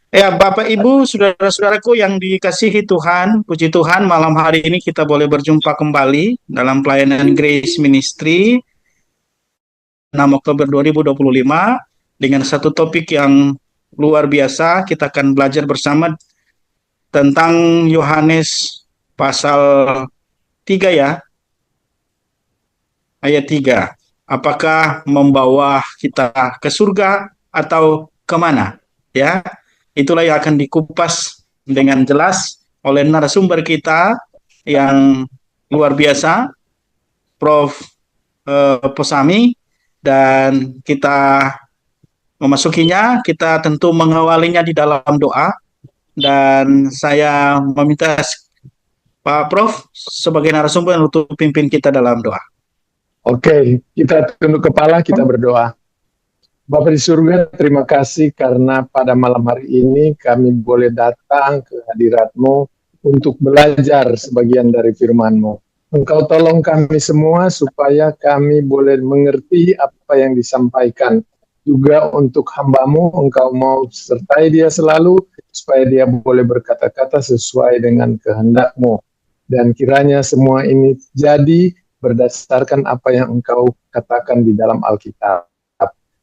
Ya, Bapak Ibu, saudara-saudaraku yang dikasihi Tuhan, puji Tuhan, malam hari ini kita boleh berjumpa kembali dalam pelayanan Grace Ministry 6 Oktober 2025 dengan satu topik yang luar biasa. Kita akan belajar bersama tentang Yohanes pasal 3 ya, ayat 3. Apakah membawa kita ke surga atau kemana? Ya, itulah yang akan dikupas dengan jelas oleh narasumber kita yang luar biasa, Prof. Posami, dan kita memasukinya, kita tentu mengawalinya di dalam doa, dan saya meminta Pak Prof. sebagai narasumber untuk pimpin kita dalam doa. Oke, kita tunduk kepala, kita berdoa. Bapa di surga, terima kasih karena pada malam hari ini kami boleh datang ke hadirat-Mu untuk belajar sebagian dari firman-Mu. Engkau tolong kami semua supaya kami boleh mengerti apa yang disampaikan. Juga untuk hamba-Mu, Engkau mau sertai dia selalu, supaya dia boleh berkata-kata sesuai dengan kehendak-Mu. Dan kiranya semua ini jadi berdasarkan apa yang Engkau katakan di dalam Alkitab.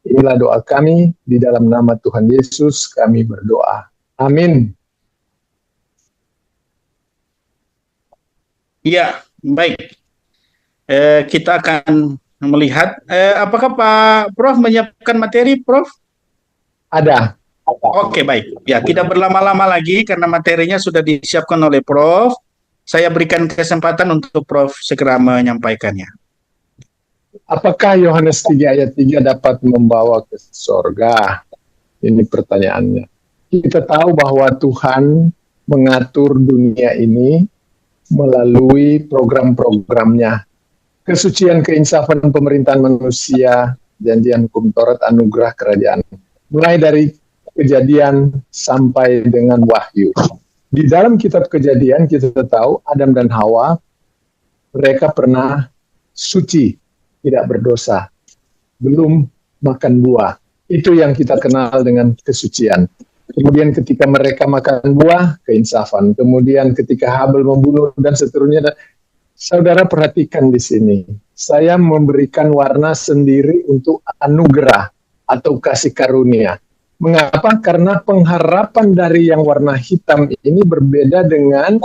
Inilah doa kami, di dalam nama Tuhan Yesus kami berdoa. Amin. Iya, baik. Kita akan melihat, apakah Pak Prof menyiapkan materi, Prof? Ada. Oke, baik. Ya, tidak berlama-lama lagi karena materinya sudah disiapkan oleh Prof. Saya berikan kesempatan untuk Prof segera menyampaikannya. Apakah Yohanes 3 ayat 3 dapat membawa ke sorga? Ini pertanyaannya. Kita tahu bahwa Tuhan mengatur dunia ini melalui program-programnya. Kesucian, keinsafan pemerintahan manusia, janjian hukum Taurat, anugerah kerajaan. Mulai dari Kejadian sampai dengan Wahyu. Di dalam kitab Kejadian kita tahu Adam dan Hawa mereka pernah suci, tidak berdosa, belum makan buah. Itu yang kita kenal dengan kesucian. Kemudian ketika mereka makan buah, keinsafan. Kemudian ketika Habel membunuh dan seterusnya. Saudara perhatikan di sini. Saya memberikan warna sendiri untuk anugerah atau kasih karunia. Mengapa? Karena pengharapan dari yang warna hitam ini berbeda dengan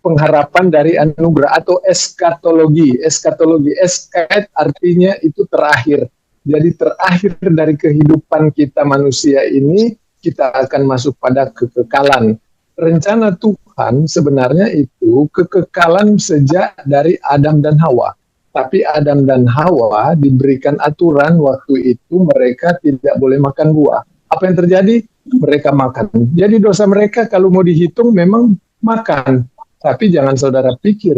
pengharapan dari anugerah atau eskatologi. Eskat artinya itu terakhir. Jadi terakhir dari kehidupan kita manusia ini, kita akan masuk pada kekekalan. Rencana Tuhan sebenarnya itu kekekalan sejak dari Adam dan Hawa. Tapi Adam dan Hawa diberikan aturan waktu itu mereka tidak boleh makan buah. Apa yang terjadi? Mereka makan. Jadi dosa mereka kalau mau dihitung memang makan. Tapi jangan saudara pikir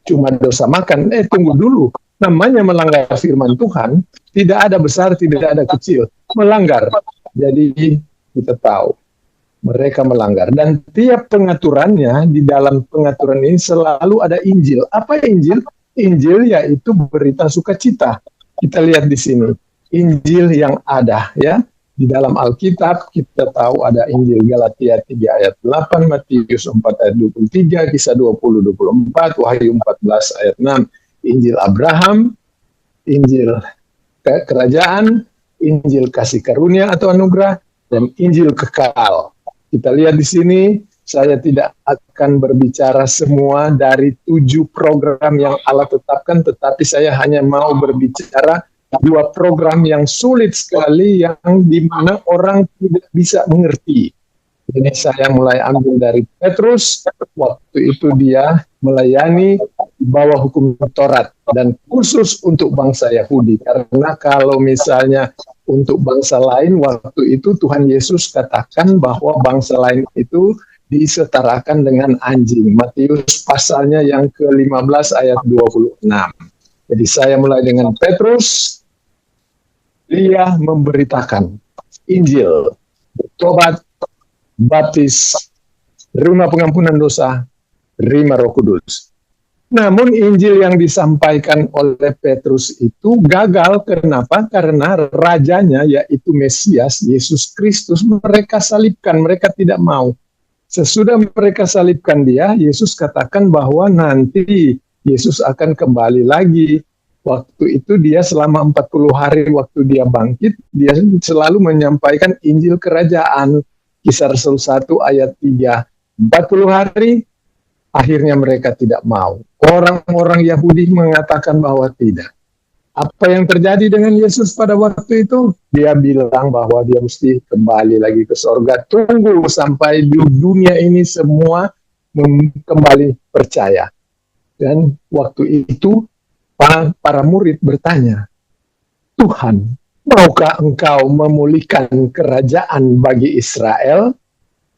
cuma dosa makan. Tunggu dulu. Namanya melanggar firman Tuhan, tidak ada besar, tidak ada kecil. Melanggar. Jadi kita tahu mereka melanggar. Dan tiap pengaturannya, di dalam pengaturan ini selalu ada Injil. Apa Injil? Injil yaitu berita sukacita. Kita lihat di sini. Injil yang ada ya. Di dalam Alkitab kita tahu ada Injil Galatia 3 ayat 8, Matius 4 ayat 23, Kisah 20 24, Wahyu 14 ayat 6, Injil Abraham, Injil kerajaan, Injil kasih karunia atau anugerah, dan Injil kekal. Kita lihat di sini, saya tidak akan berbicara semua dari 7 program yang Allah tetapkan, tetapi saya hanya mau berbicara 2 program yang sulit sekali, yang dimana orang tidak bisa mengerti. Jadi saya mulai ambil dari Petrus, waktu itu dia melayani di bawah hukum Taurat, dan khusus untuk bangsa Yahudi. Karena kalau misalnya untuk bangsa lain, waktu itu Tuhan Yesus katakan bahwa bangsa lain itu disetarakan dengan anjing. Matius pasalnya yang ke-15 ayat 26. Jadi saya mulai dengan Petrus. Dia memberitakan Injil, bertobat, baptis, terima pengampunan dosa, terima Roh Kudus. Namun Injil yang disampaikan oleh Petrus itu gagal. Kenapa? Karena rajanya, yaitu Mesias, Yesus Kristus, mereka salibkan, mereka tidak mau. Sesudah mereka salibkan dia, Yesus katakan bahwa nanti Yesus akan kembali lagi. Waktu itu dia selama 40 hari waktu dia bangkit, dia selalu menyampaikan Injil Kerajaan. Kisah Rasul 1 ayat 3. 40 hari, akhirnya mereka tidak mau. Orang-orang Yahudi mengatakan bahwa tidak. Apa yang terjadi dengan Yesus pada waktu itu? Dia bilang bahwa dia mesti kembali lagi ke sorga. Tunggu sampai dunia ini semua kembali percaya. Dan waktu itu para murid bertanya, Tuhan, maukah engkau memulihkan kerajaan bagi Israel?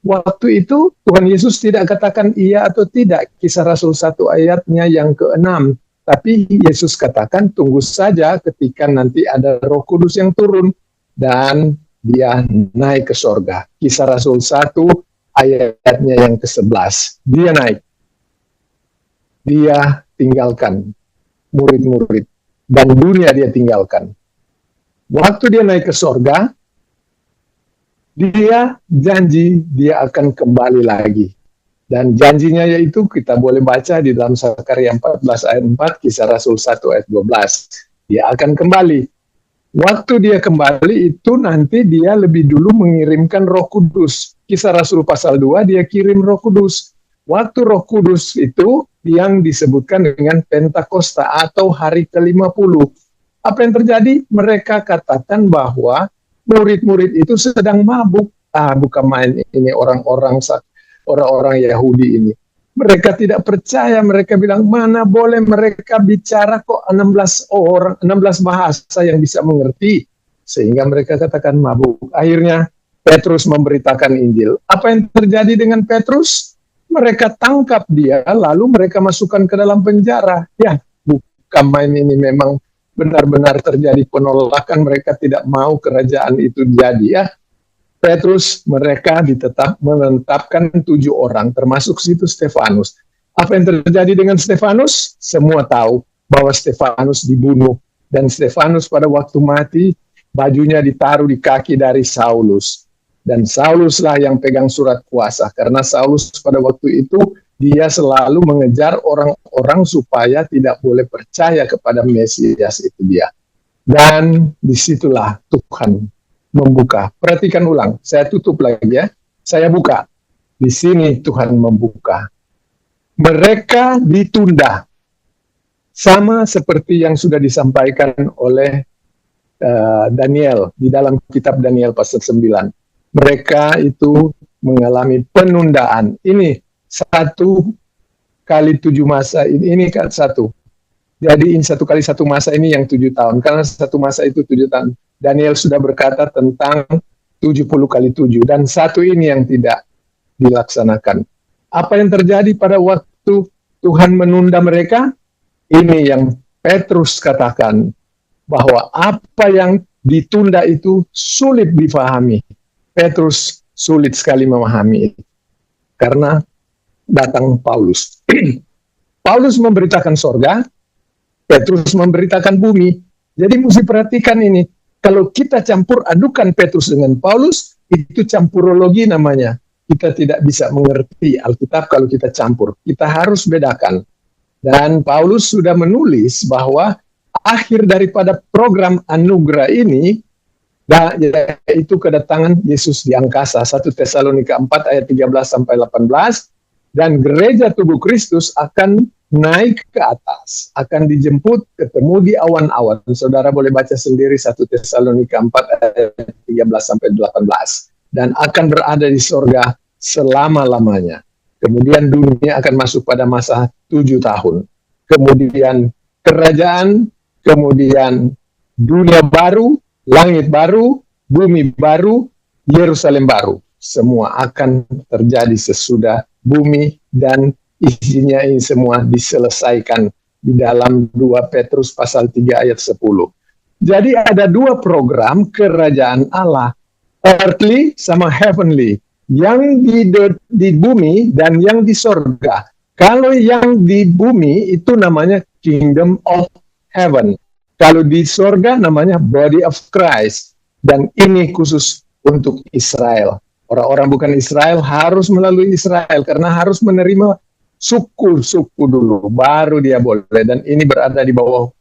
Waktu itu Tuhan Yesus tidak katakan iya atau tidak. Kisah Rasul 1 ayatnya yang ke-6. Tapi Yesus katakan tunggu saja ketika nanti ada Roh Kudus yang turun dan dia naik ke sorga. Kisah Rasul 1 ayatnya yang ke-11. Dia naik. Dia tinggalkan murid-murid dan dunia dia tinggalkan. Waktu dia naik ke sorga, dia janji dia akan kembali lagi. Dan janjinya yaitu kita boleh baca di dalam Sakarya 14 ayat 4, Kisah Rasul 1 ayat 12. Dia akan kembali. Waktu dia kembali itu nanti dia lebih dulu mengirimkan Roh Kudus. Kisah Rasul pasal 2 dia kirim Roh Kudus. Waktu Roh Kudus itu yang disebutkan dengan Pentakosta atau hari ke-50. Apa yang terjadi? Mereka katakan bahwa murid-murid itu sedang mabuk. Bukan main ini orang-orang Yahudi ini. Mereka tidak percaya, mereka bilang mana boleh mereka bicara kok 16 bahasa yang bisa mengerti. Sehingga mereka katakan mabuk. Akhirnya Petrus memberitakan Injil. Apa yang terjadi dengan Petrus? Mereka tangkap dia, lalu mereka masukkan ke dalam penjara. Ya, bukan main ini, memang benar-benar terjadi penolakan, mereka tidak mau kerajaan itu jadi ya. Petrus, mereka menetapkan 7 orang, termasuk situ Stefanus. Apa yang terjadi dengan Stefanus? Semua tahu bahwa Stefanus dibunuh. Dan Stefanus pada waktu mati, bajunya ditaruh di kaki dari Saulus. Dan Sauluslah yang pegang surat kuasa. Karena Saulus pada waktu itu, dia selalu mengejar orang-orang supaya tidak boleh percaya kepada Mesias itu dia. Dan disitulah Tuhan membuka. Perhatikan ulang, saya tutup lagi ya. Saya buka. Di sini Tuhan membuka. Mereka ditunda. Sama seperti yang sudah disampaikan oleh Daniel di dalam kitab Daniel pasal 9. Mereka itu mengalami penundaan. Ini 1 kali 7 masa. Ini kan 1. Jadi 1 kali 1 masa ini yang 7 tahun. Karena 1 masa itu 7 tahun. Daniel sudah berkata tentang 70 kali 7. Dan 1 ini yang tidak dilaksanakan. Apa yang terjadi pada waktu Tuhan menunda mereka? Ini yang Petrus katakan. Bahwa apa yang ditunda itu sulit difahami. Petrus sulit sekali memahami. Karena datang Paulus. Paulus memberitakan sorga, Petrus memberitakan bumi. Jadi mesti perhatikan ini. Kalau kita campur adukan Petrus dengan Paulus, itu campurologi namanya. Kita tidak bisa mengerti Alkitab kalau kita campur. Kita harus bedakan. Dan Paulus sudah menulis bahwa akhir daripada program anugerah ini, yaitu kedatangan Yesus di angkasa. 1 Tesalonika 4 ayat 13 sampai 18. Dan gereja tubuh Kristus akan naik ke atas, akan dijemput ketemu di awan-awan. Saudara boleh baca sendiri 1 Tesalonika 4 ayat 13 sampai 18. Dan akan berada di sorga selama-lamanya. Kemudian dunia akan masuk pada masa 7 tahun. Kemudian kerajaan, kemudian dunia baru, langit baru, bumi baru, Yerusalem baru. Semua akan terjadi sesudah bumi dan isinya ini semua diselesaikan di dalam 2 Petrus pasal 3 ayat 10. Jadi ada 2 program kerajaan Allah, earthly sama heavenly, yang di bumi dan yang di sorga. Kalau yang di bumi itu namanya Kingdom of Heaven. Kalau di sorga namanya Body of Christ. Dan ini khusus untuk Israel. Orang-orang bukan Israel harus melalui Israel karena harus menerima suku-suku dulu, baru dia boleh. Dan ini berada di bawah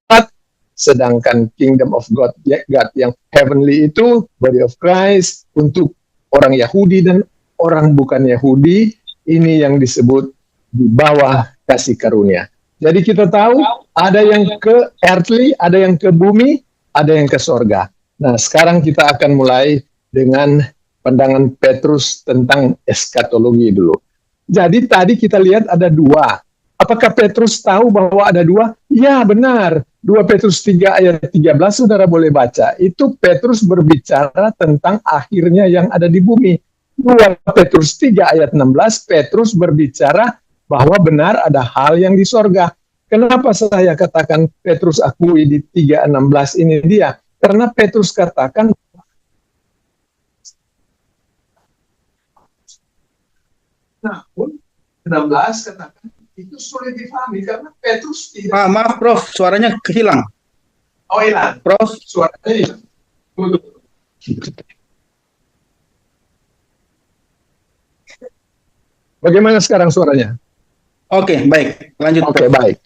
God. Sedangkan Kingdom of God yang heavenly itu Body of Christ untuk orang Yahudi dan orang bukan Yahudi. Ini yang disebut di bawah kasih karunia. Jadi kita tahu ada yang ke earthly, ada yang ke bumi, ada yang ke sorga. Nah, sekarang kita akan mulai dengan pandangan Petrus tentang eskatologi dulu. Jadi tadi kita lihat ada dua. Apakah Petrus tahu bahwa ada dua? Ya, benar. 2 Petrus 3 ayat 13 saudara boleh baca. Itu Petrus berbicara tentang akhirnya yang ada di bumi. 2 Petrus 3 ayat 16, Petrus berbicara bahwa benar ada hal yang di sorga. Kenapa saya katakan Petrus akui di 3:16 ini dia? Karena Petrus katakan namun 16 katakan itu sulit difahami karena Petrus tidak. Maaf Prof, suaranya kehilang. Oh, hilang. Prof, Suaranya hilang. Bagaimana sekarang suaranya? Oke, baik. Lanjut. Oke, baik.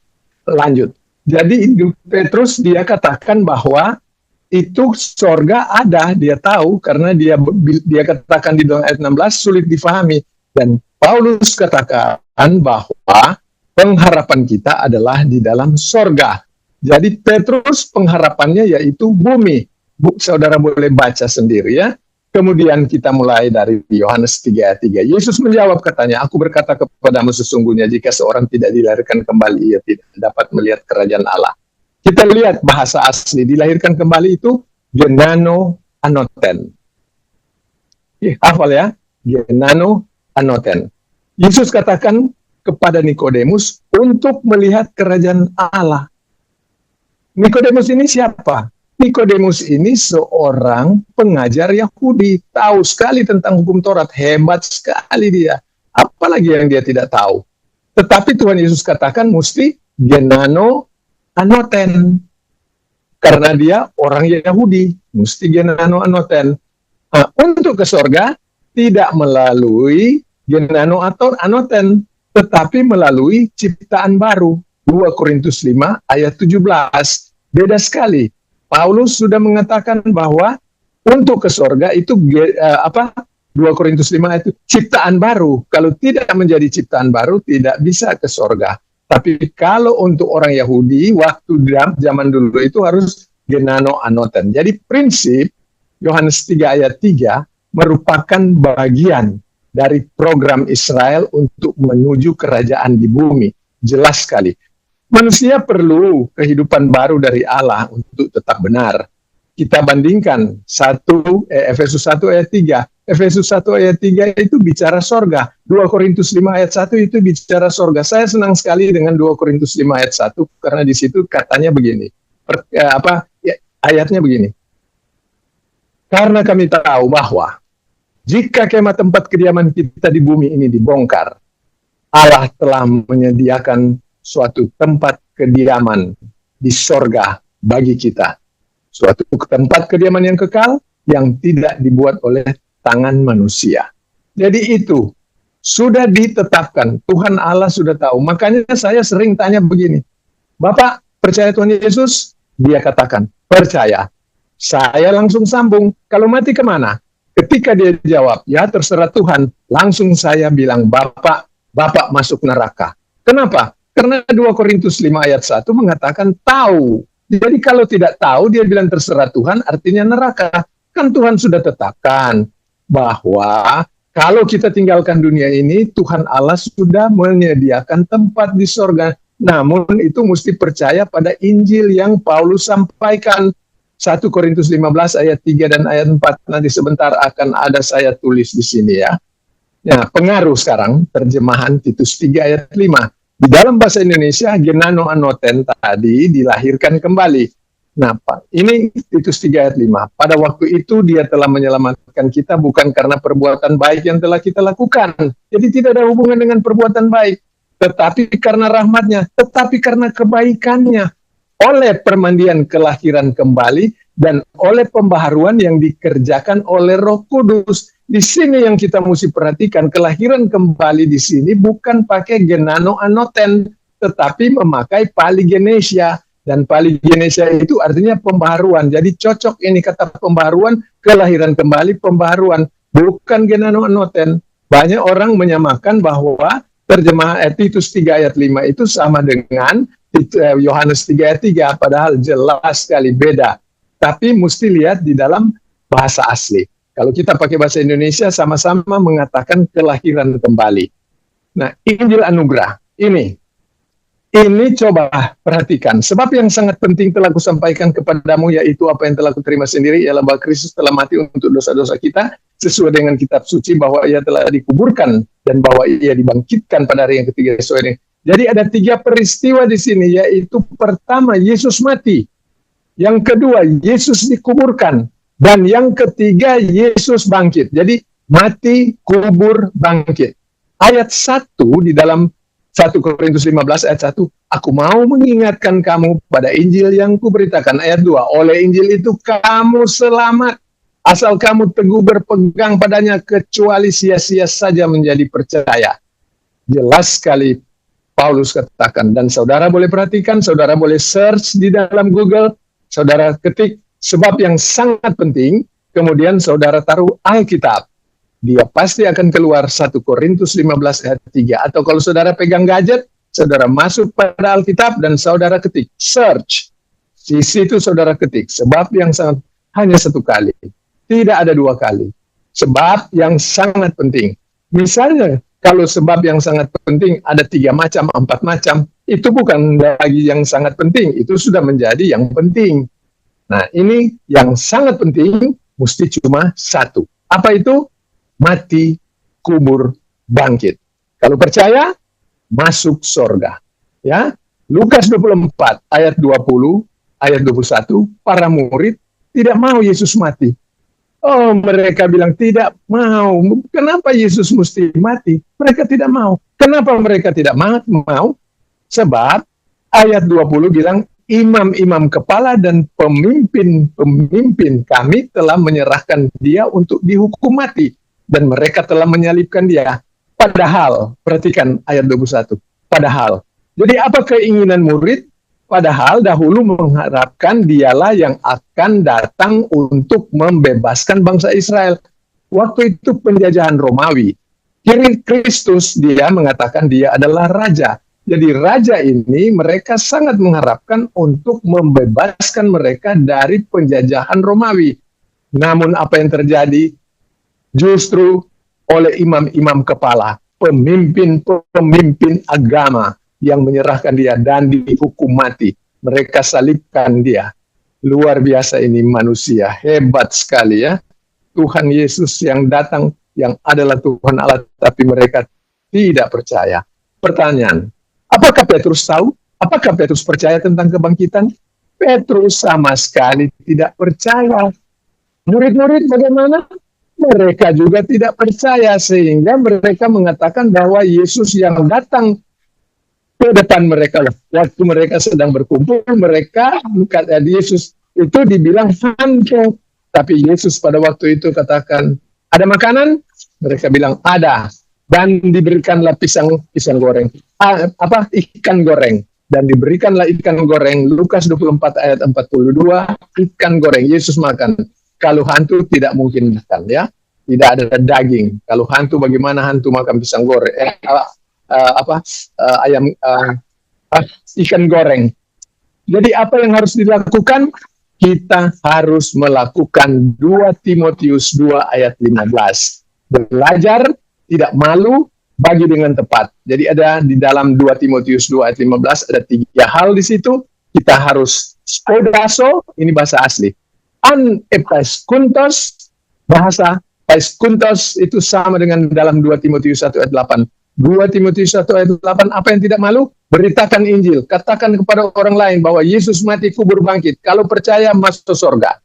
Lanjut. Jadi Petrus dia katakan bahwa itu sorga ada, dia tahu karena dia katakan di dalam ayat 16 sulit difahami. Dan Paulus katakan bahwa pengharapan kita adalah di dalam sorga. Jadi Petrus pengharapannya yaitu bumi. Saudara boleh baca sendiri ya. Kemudian kita mulai dari Yohanes 3 ayat 3. Yesus menjawab katanya, aku berkata kepadamu sesungguhnya jika seorang tidak dilahirkan kembali, ia tidak dapat melihat kerajaan Allah. Kita lihat bahasa asli, dilahirkan kembali itu genano anoten. Hafal ya, genano anoten. Yesus katakan kepada Nikodemus untuk melihat kerajaan Allah. Nikodemus ini siapa? Nikodemus ini seorang pengajar Yahudi, tahu sekali tentang hukum Taurat, hebat sekali dia. Apalagi yang dia tidak tahu. Tetapi Tuhan Yesus katakan mesti genano anoten. Karena dia orang Yahudi, mesti genano anoten. Nah, untuk ke sorga, tidak melalui genano atau anoten, tetapi melalui ciptaan baru. 2 Korintus 5 ayat 17. Beda sekali. Paulus sudah mengatakan bahwa untuk ke sorga itu 2 Korintus 5 itu ciptaan baru. Kalau tidak menjadi ciptaan baru tidak bisa ke sorga. Tapi kalau untuk orang Yahudi waktu zaman dulu itu harus genano anoten. Jadi prinsip Yohanes 3 ayat 3 merupakan bagian dari program Israel untuk menuju kerajaan di bumi. Jelas sekali. Manusia perlu kehidupan baru dari Allah untuk tetap benar. Kita bandingkan Efesus 1 ayat 3. Efesus 1 ayat 3 itu bicara sorga. 2 Korintus 5 ayat 1 itu bicara sorga. Saya senang sekali dengan 2 Korintus 5 ayat 1 karena di situ katanya begini. Ayatnya begini. Karena kami tahu bahwa jika kemah tempat kediaman kita di bumi ini dibongkar, Allah telah menyediakan suatu tempat kediaman di sorga bagi kita. Suatu tempat kediaman yang kekal yang tidak dibuat oleh tangan manusia. Jadi itu sudah ditetapkan. Tuhan Allah sudah tahu. Makanya saya sering tanya begini. Bapak percaya Tuhan Yesus? Dia katakan, percaya. Saya langsung sambung. Kalau mati kemana? Ketika dia jawab, ya terserah Tuhan. Langsung saya bilang, Bapak masuk neraka. Kenapa? Karena 2 Korintus 5 ayat 1 mengatakan tahu. Jadi kalau tidak tahu, dia bilang terserah Tuhan, artinya neraka. Kan Tuhan sudah tetapkan bahwa kalau kita tinggalkan dunia ini, Tuhan Allah sudah menyediakan tempat di sorga. Namun itu mesti percaya pada Injil yang Paulus sampaikan. 1 Korintus 15 ayat 3 dan ayat 4. Nanti sebentar akan ada saya tulis di sini ya. Nah, pengaruh sekarang, terjemahan Titus 3 ayat 5. Di dalam bahasa Indonesia, genano anoten tadi dilahirkan kembali. Nah, Pak, ini Titus 3 ayat 5. Pada waktu itu dia telah menyelamatkan kita bukan karena perbuatan baik yang telah kita lakukan. Jadi tidak ada hubungan dengan perbuatan baik. tetapi karena rahmatnya, tetapi karena kebaikannya, oleh permandian kelahiran kembali dan oleh pembaharuan yang dikerjakan oleh Roh Kudus. Di sini yang kita mesti perhatikan, kelahiran kembali di sini bukan pakai genano anoten, tetapi memakai paligenesia. Dan paligenesia itu artinya pembaharuan. Jadi cocok ini kata pembaharuan, kelahiran kembali, pembaharuan, bukan genano anoten. Banyak orang menyamakan bahwa terjemahan Titus 3 ayat 5 itu sama dengan Yohanes 3 ayat 3, padahal jelas sekali beda. Tapi mesti lihat di dalam bahasa asli. Kalau kita pakai bahasa Indonesia sama-sama mengatakan kelahiran kembali. Nah, Injil Anugerah ini coba perhatikan. Sebab yang sangat penting telah kusampaikan kepadamu, yaitu apa yang telah kuterima sendiri, ialah bahwa Kristus telah mati untuk dosa-dosa kita, sesuai dengan kitab suci, bahwa ia telah dikuburkan, dan bahwa ia dibangkitkan pada hari yang ketiga sesuai dengan. Jadi ada 3 peristiwa di sini, yaitu pertama, Yesus mati. Yang kedua, Yesus dikuburkan. Dan yang ketiga, Yesus bangkit. Jadi mati, kubur, bangkit. Ayat 1 di dalam 1 Korintus 15 ayat 1, aku mau mengingatkan kamu pada Injil yang kuberitakan. Ayat 2, oleh Injil itu kamu selamat, asal kamu teguh berpegang padanya, kecuali sia-sia saja menjadi percaya. Jelas sekali Paulus katakan, dan saudara boleh perhatikan, saudara boleh search di dalam Google, saudara ketik sebab yang sangat penting, kemudian saudara taruh Alkitab. Dia pasti akan keluar 1 Korintus 15 ayat 3. Atau kalau saudara pegang gadget, saudara masuk pada Alkitab dan saudara ketik, search. Di situ saudara ketik, sebab yang sangat, hanya 1 kali. Tidak ada 2 kali. Sebab yang sangat penting. Misalnya, kalau sebab yang sangat penting ada 3 macam, 4 macam, itu bukan lagi yang sangat penting. Itu sudah menjadi yang penting. Nah, ini yang sangat penting, mesti cuma 1. Apa itu? Mati, kubur, bangkit. Kalau percaya, masuk sorga. Ya, Lukas 24 ayat 20, ayat 21, para murid tidak mau Yesus mati. Oh, mereka bilang tidak mau. Kenapa Yesus mesti mati? Mereka tidak mau. Kenapa mereka tidak mau? Sebab ayat 20 bilang, imam-imam kepala dan pemimpin kami telah menyerahkan dia untuk dihukum mati. Dan mereka telah menyalibkan dia. Padahal, perhatikan ayat 21. Padahal. Jadi apa keinginan murid? Padahal dahulu mengharapkan dialah yang akan datang untuk membebaskan bangsa Israel. Waktu itu penjajahan Romawi. Kristus dia mengatakan dia adalah raja. Jadi raja ini mereka sangat mengharapkan untuk membebaskan mereka dari penjajahan Romawi. Namun apa yang terjadi? Justru oleh imam-imam kepala, pemimpin agama yang menyerahkan dia dan dihukum mati. Mereka salibkan dia. Luar biasa ini manusia, hebat sekali ya. Tuhan Yesus yang datang, yang adalah Tuhan Allah, tapi mereka tidak percaya. Pertanyaan, apakah Petrus tahu? Apakah Petrus percaya tentang kebangkitan? Petrus sama sekali tidak percaya. Murid-murid bagaimana? Mereka juga tidak percaya, sehingga mereka mengatakan bahwa Yesus yang datang ke depan mereka. Waktu mereka sedang berkumpul, mereka, Yesus itu dibilang hantu. Tapi Yesus pada waktu itu katakan, ada makanan? Mereka bilang, ada. Dan diberikanlah pisang goreng. Ikan goreng. Dan diberikanlah ikan goreng. Lukas 24 ayat 42, ikan goreng. Yesus makan. Kalau hantu tidak mungkin makan, ya. Tidak ada daging. Kalau hantu, bagaimana hantu makan pisang goreng? Ikan goreng. Jadi apa yang harus dilakukan? Kita harus melakukan 2 Timotius 2 ayat 15. Belajar, tidak malu, bagi dengan tepat. Jadi ada di dalam 2 Timotius 2 ayat 15, ada 3 hal di situ. Kita harus spodaso, ini bahasa asli. Epaskuntos, bahasa paiskuntos itu sama dengan dalam 2 Timotius 1 ayat 8. 2 Timotius 1 ayat 8, apa yang tidak malu? Beritakan Injil, katakan kepada orang lain bahwa Yesus mati, kubur, bangkit. Kalau percaya, masuk surga.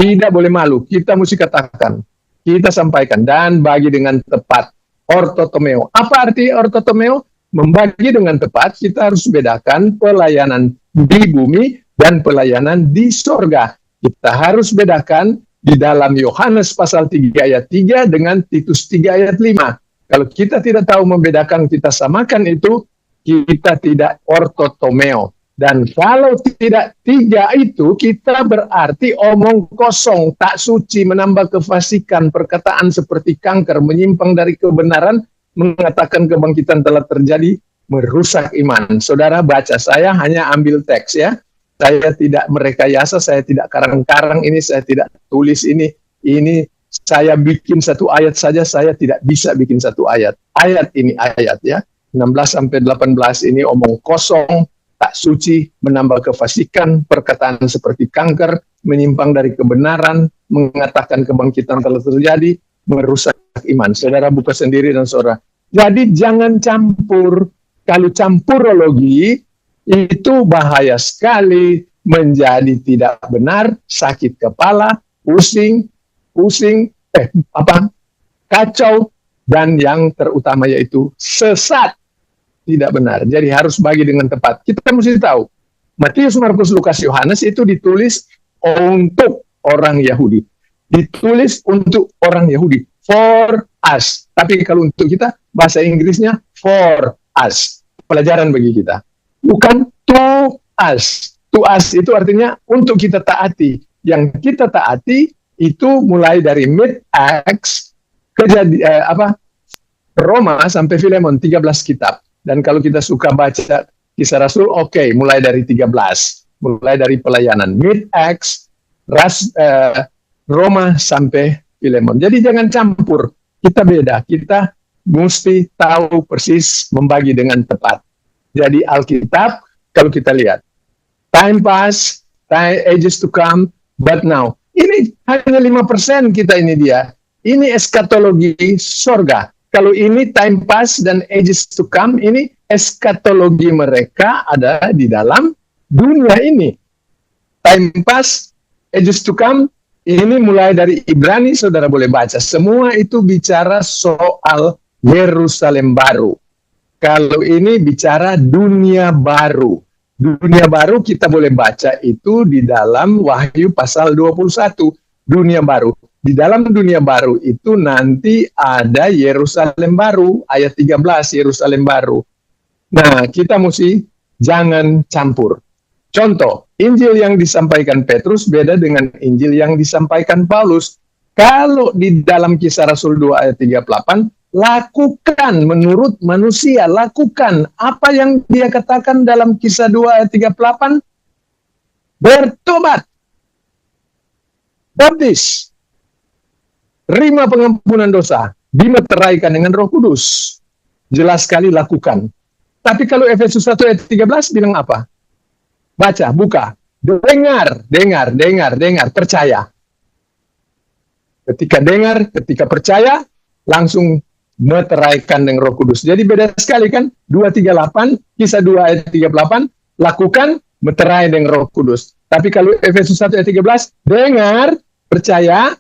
Tidak boleh malu, kita mesti katakan, kita sampaikan, dan bagi dengan tepat. Ortotomeo. Apa arti ortotomeo? membagi dengan tepat, kita harus bedakan pelayanan di bumi dan pelayanan di sorga. Kita harus bedakan di dalam Yohanes pasal 3 ayat 3 dengan Titus 3 ayat 5. Kalau kita tidak tahu membedakan, kita samakan itu, kita tidak ortotomeo. Dan kalau tidak tiga itu, kita berarti omong kosong, tak suci, menambah kefasikan, perkataan seperti kanker, menyimpang dari kebenaran, mengatakan kebangkitan telah terjadi, merusak iman. Saudara baca, saya hanya ambil teks ya. Saya tidak merekayasa, saya tidak karang-karang ini, saya tidak tulis ini saya bikin satu ayat saja, saya tidak bisa bikin satu ayat. Ayat ini ayat ya, 16-18 ini omong kosong, tak suci, menambah kefasikan, perkataan seperti kanker, menyimpang dari kebenaran, mengatakan kebangkitan telah terjadi, merusak iman. Saudara buka sendiri dan saudara. Jadi jangan campur. Kalau campurologi itu bahaya sekali, menjadi tidak benar, sakit kepala, pusing, kacau, dan yang terutama yaitu sesat. Tidak benar. Jadi harus bagi dengan tepat. Kita mesti tahu, Matius, Markus, Lukas, Yohanes itu ditulis untuk orang Yahudi. Ditulis untuk orang Yahudi. For us. Tapi kalau untuk kita, bahasa Inggrisnya for us. Pelajaran bagi kita. Bukan to us. To us itu artinya untuk kita taati. Yang kita taati itu mulai dari mid-Acts, Roma sampai Filemon, 13 kitab. Dan kalau kita suka baca Kisah Rasul, oke, mulai dari 13. Mulai dari pelayanan mid-Acts, Roma sampai Filemon. Jadi jangan campur. Kita beda. Kita mesti tahu persis membagi dengan tepat. Jadi Alkitab, kalau kita lihat, time pass, ages to come, but now. Ini hanya 5% kita ini dia. Ini eskatologi sorga. Kalau ini time pass dan ages to come, ini eskatologi mereka ada di dalam dunia ini. Time pass, ages to come, ini mulai dari Ibrani, saudara boleh baca. Semua itu bicara soal Yerusalem baru. Kalau ini bicara dunia baru. Dunia baru kita boleh baca itu di dalam Wahyu pasal 21. Dunia baru. Di dalam dunia baru itu nanti ada Yerusalem baru, ayat 13, Yerusalem baru. Nah, kita mesti jangan campur. Contoh, Injil yang disampaikan Petrus beda dengan Injil yang disampaikan Paulus. Kalau di dalam Kisah Rasul 2 ayat 38, lakukan menurut manusia, lakukan apa yang dia katakan dalam Kisah 2 ayat 38, bertobat, baptis, terima pengampunan dosa, dimeteraikan dengan Roh Kudus. Jelas sekali lakukan. Tapi kalau Efesus 1 ayat 13 bilang apa? Baca, buka. Dengar, percaya. Ketika dengar, ketika percaya, langsung meteraikan dengan Roh Kudus. Jadi beda sekali kan? 238, Kisah 2 ayat 38, lakukan, meterai dengan Roh Kudus. Tapi kalau Efesus 1 ayat 13, dengar, percaya,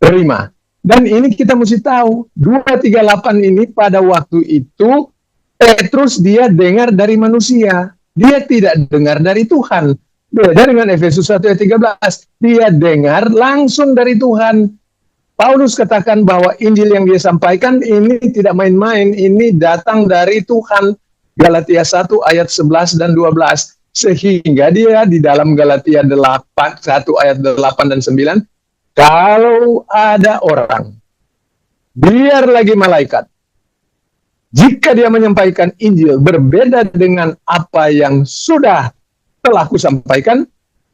terima. Dan ini kita mesti tahu, 238 ini pada waktu itu, Petrus dia dengar dari manusia. Dia tidak dengar dari Tuhan. Beda dengan Efesus 1 ayat 13. Dia dengar langsung dari Tuhan. Paulus katakan bahwa Injil yang dia sampaikan ini tidak main-main. Ini datang dari Tuhan. Galatia 1 ayat 11 dan 12. Sehingga dia di dalam Galatia 1 ayat 8 dan 9. Kalau ada orang, biar lagi malaikat, jika dia menyampaikan Injil berbeda dengan apa yang sudah telah kusampaikan,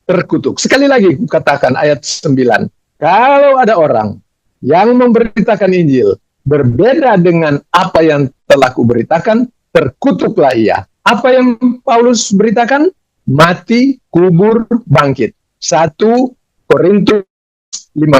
terkutuk. Sekali lagi kukatakan ayat 9. Kalau ada orang yang memberitakan Injil berbeda dengan apa yang telah kuberitakan, terkutuklah ia. Apa yang Paulus beritakan? Mati, kubur, bangkit. 1 Korintus 15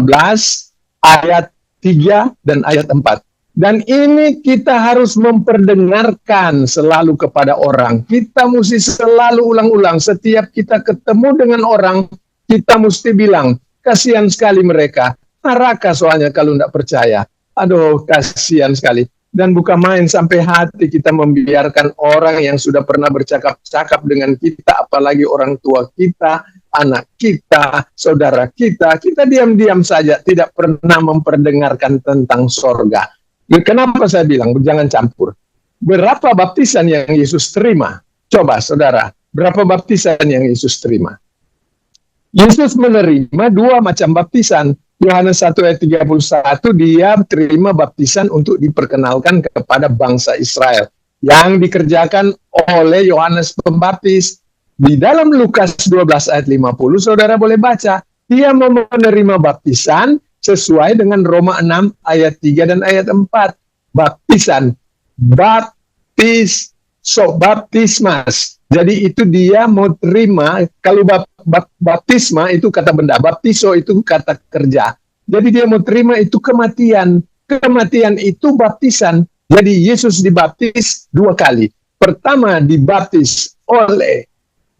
ayat 3 dan ayat 4. Dan ini kita harus memperdengarkan selalu kepada orang. Kita mesti selalu ulang-ulang. Setiap kita ketemu dengan orang, kita mesti bilang, kasihan sekali mereka. Neraka soalnya kalau tidak percaya. Aduh, kasihan sekali. Dan bukan main sampai hati kita membiarkan orang yang sudah pernah bercakap-cakap dengan kita, apalagi orang tua kita, anak kita, saudara kita diam-diam saja, tidak pernah memperdengarkan tentang sorga. Kenapa saya bilang jangan campur? Berapa baptisan yang Yesus terima? Coba saudara, berapa baptisan yang Yesus terima? Yesus menerima 2 macam baptisan. Yohanes 1 ayat 31, dia terima baptisan untuk diperkenalkan kepada bangsa Israel yang dikerjakan oleh Yohanes Pembaptis. Di dalam Lukas 12 ayat 50, saudara boleh baca, dia menerima baptisan sesuai dengan Roma 6 ayat 3 dan ayat 4. Baptisan, baptismas. Jadi itu dia mau terima, kalau baptisma itu kata benda, baptiso itu kata kerja. Jadi dia mau terima itu kematian. Kematian itu baptisan. Jadi Yesus dibaptis 2 kali. Pertama dibaptis oleh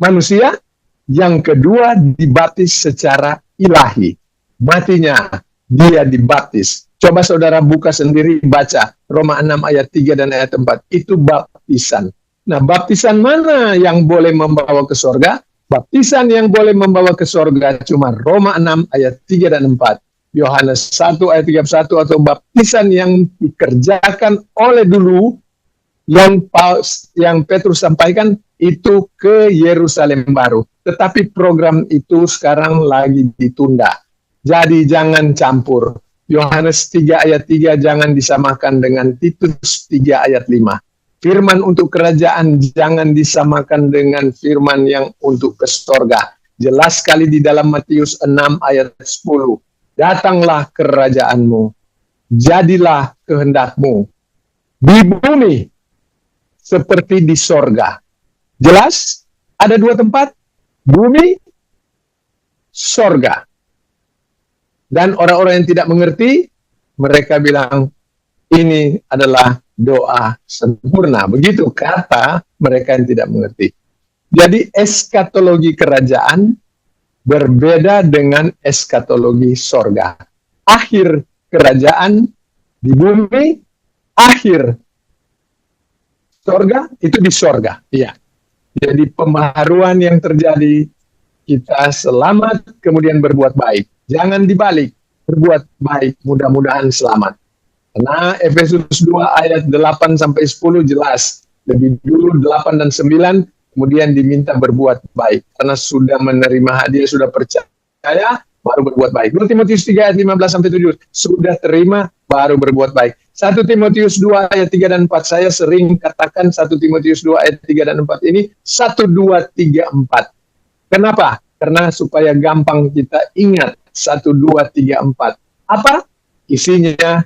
manusia, yang kedua dibaptis secara ilahi. Matinya dia dibaptis. Coba saudara buka sendiri, baca Roma 6 ayat 3 dan ayat 4. Itu baptisan. Nah, baptisan mana yang boleh membawa ke sorga? Baptisan yang boleh membawa ke sorga cuma Roma 6 ayat 3 dan 4. Yohanes 1 ayat 31 atau baptisan yang dikerjakan oleh dulu yang Petrus sampaikan itu ke Yerusalem baru. Tetapi program itu sekarang lagi ditunda. Jadi jangan campur. Yohanes 3 ayat 3 jangan disamakan dengan Titus 3 ayat 5. Firman untuk kerajaan jangan disamakan dengan firman yang untuk ke sorga. Jelas sekali di dalam Matius 6 ayat 10. Datanglah kerajaanmu, jadilah kehendakmu di bumi seperti di sorga. Jelas? Ada 2 tempat, bumi, sorga. Dan orang-orang yang tidak mengerti, mereka bilang, ini adalah doa sempurna. Begitu kata mereka yang tidak mengerti. Jadi eskatologi kerajaan berbeda dengan eskatologi sorga. Akhir kerajaan di bumi, akhir sorga itu di sorga. Iya. Jadi pembaharuan yang terjadi, kita selamat kemudian berbuat baik. Jangan dibalik, berbuat baik, mudah-mudahan selamat. Karena Efesus 2 ayat 8 sampai 10 jelas. Lebih dulu 8 dan 9 kemudian diminta berbuat baik. Karena sudah menerima hadiah, sudah percaya, baru berbuat baik. 2 Timotius 3 ayat 15 sampai 7 sudah terima, baru berbuat baik. 1 Timotius 2 ayat 3 dan 4 saya sering katakan 1 Timotius 2 ayat 3 dan 4 ini 1, 2, 3, 4. Kenapa? Karena supaya gampang kita ingat 1, 2, 3, 4. Apa? Isinya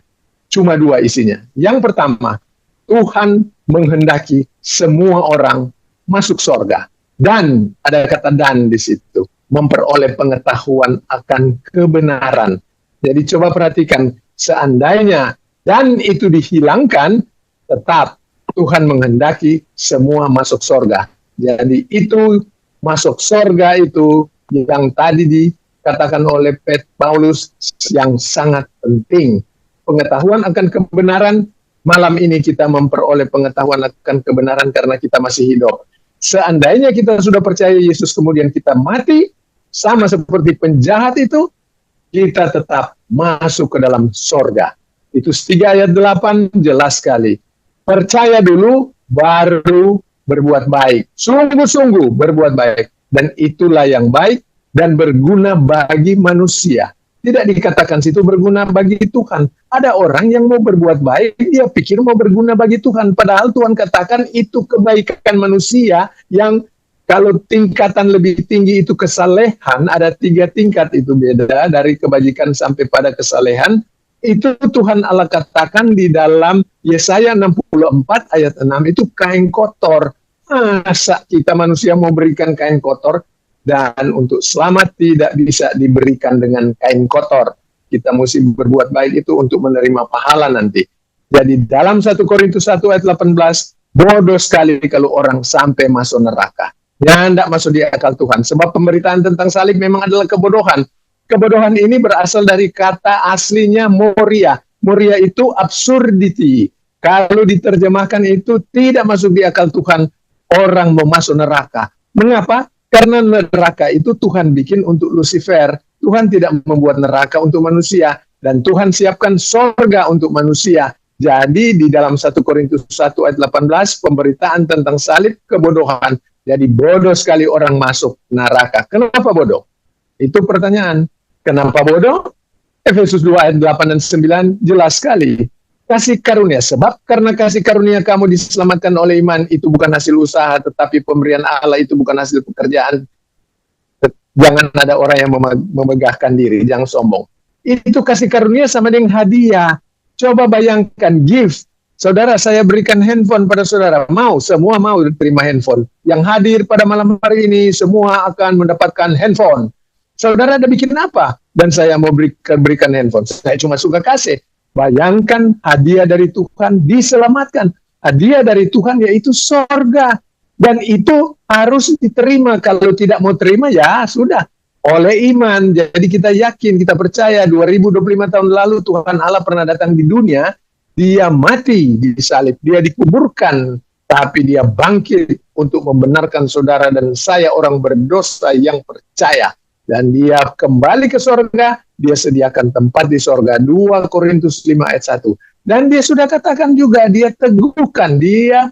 cuma 2 isinya. Yang pertama, Tuhan menghendaki semua orang masuk sorga. Dan, ada kata dan di situ. Memperoleh pengetahuan akan kebenaran. Jadi coba perhatikan, seandainya dan itu dihilangkan, tetap Tuhan menghendaki semua masuk sorga. Jadi itu masuk sorga itu yang tadi dikatakan oleh Paulus yang sangat penting. Pengetahuan akan kebenaran, malam ini kita memperoleh pengetahuan akan kebenaran karena kita masih hidup. Seandainya kita sudah percaya Yesus kemudian kita mati, sama seperti penjahat itu, kita tetap masuk ke dalam sorga. Itu 3 ayat 8 jelas sekali. Percaya dulu, baru berbuat baik. Sungguh-sungguh berbuat baik. Dan itulah yang baik dan berguna bagi manusia. Tidak dikatakan situ berguna bagi Tuhan. Ada orang yang mau berbuat baik, dia pikir mau berguna bagi Tuhan. Padahal Tuhan katakan itu kebaikan manusia yang kalau tingkatan lebih tinggi itu kesalehan, ada 3 tingkat itu beda dari kebajikan sampai pada kesalehan. Itu Tuhan Allah katakan di dalam Yesaya 64 ayat 6 itu kain kotor. Masa kita manusia mau berikan kain kotor? Dan untuk selamat tidak bisa diberikan dengan kain kotor. Kita mesti berbuat baik itu untuk menerima pahala nanti. Jadi dalam 1 Korintus 1 ayat 18, bodoh sekali kalau orang sampai masuk neraka. Ya, tidak masuk di akal Tuhan. Sebab pemberitaan tentang salib memang adalah kebodohan. Kebodohan ini berasal dari kata aslinya moria. Moria itu absurdity. Kalau diterjemahkan itu tidak masuk di akal Tuhan orang mau masuk neraka. Mengapa? Karena neraka itu Tuhan bikin untuk Lucifer. Tuhan tidak membuat neraka untuk manusia. Dan Tuhan siapkan sorga untuk manusia. Jadi di dalam 1 Korintus 1 ayat 18, pemberitaan tentang salib kebodohan. Jadi bodoh sekali orang masuk neraka. Kenapa bodoh? Itu pertanyaan. Kenapa bodoh? Efesus 2 ayat 8 dan 9 jelas sekali. Kasih karunia, sebab karena kasih karunia kamu diselamatkan oleh iman, itu bukan hasil usaha, tetapi pemberian Allah, itu bukan hasil pekerjaan. Jangan ada orang yang memegahkan diri, jangan sombong. Itu kasih karunia sama dengan hadiah. Coba bayangkan, gift. Saudara, saya berikan handphone pada saudara. Mau, semua mau terima handphone. Yang hadir pada malam hari ini, semua akan mendapatkan handphone. Saudara ada bikin apa? Dan saya mau berikan handphone. Saya cuma suka kasih. Bayangkan hadiah dari Tuhan diselamatkan. Hadiah dari Tuhan yaitu sorga. Dan itu harus diterima. Kalau tidak mau terima ya sudah. Oleh iman. Jadi kita yakin, kita percaya 2025 tahun lalu Tuhan Allah pernah datang di dunia. Dia mati di salib. Dia dikuburkan. Tapi dia bangkit untuk membenarkan saudara dan saya orang berdosa yang percaya. Dan dia kembali ke sorga, dia sediakan tempat di sorga. 2 Korintus 5 ayat 1. Dan dia sudah katakan juga, dia teguhkan, dia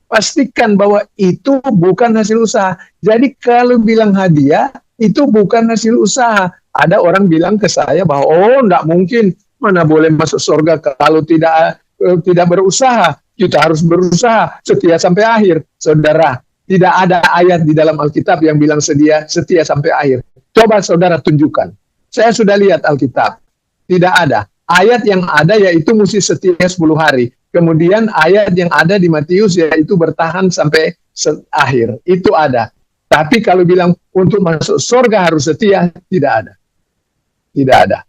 pastikan bahwa itu bukan hasil usaha. Jadi kalau bilang hadiah, itu bukan hasil usaha. Ada orang bilang ke saya bahwa, oh enggak mungkin, mana boleh masuk sorga kalau tidak berusaha. Kita harus berusaha, setia sampai akhir. Saudara, tidak ada ayat di dalam Alkitab yang bilang setia sampai akhir. Coba saudara tunjukkan. Saya sudah lihat Alkitab. Tidak ada. Ayat yang ada yaitu mesti setia 10 hari. Kemudian ayat yang ada di Matius yaitu bertahan sampai akhir. Itu ada. Tapi kalau bilang untuk masuk surga harus setia, tidak ada. Tidak ada.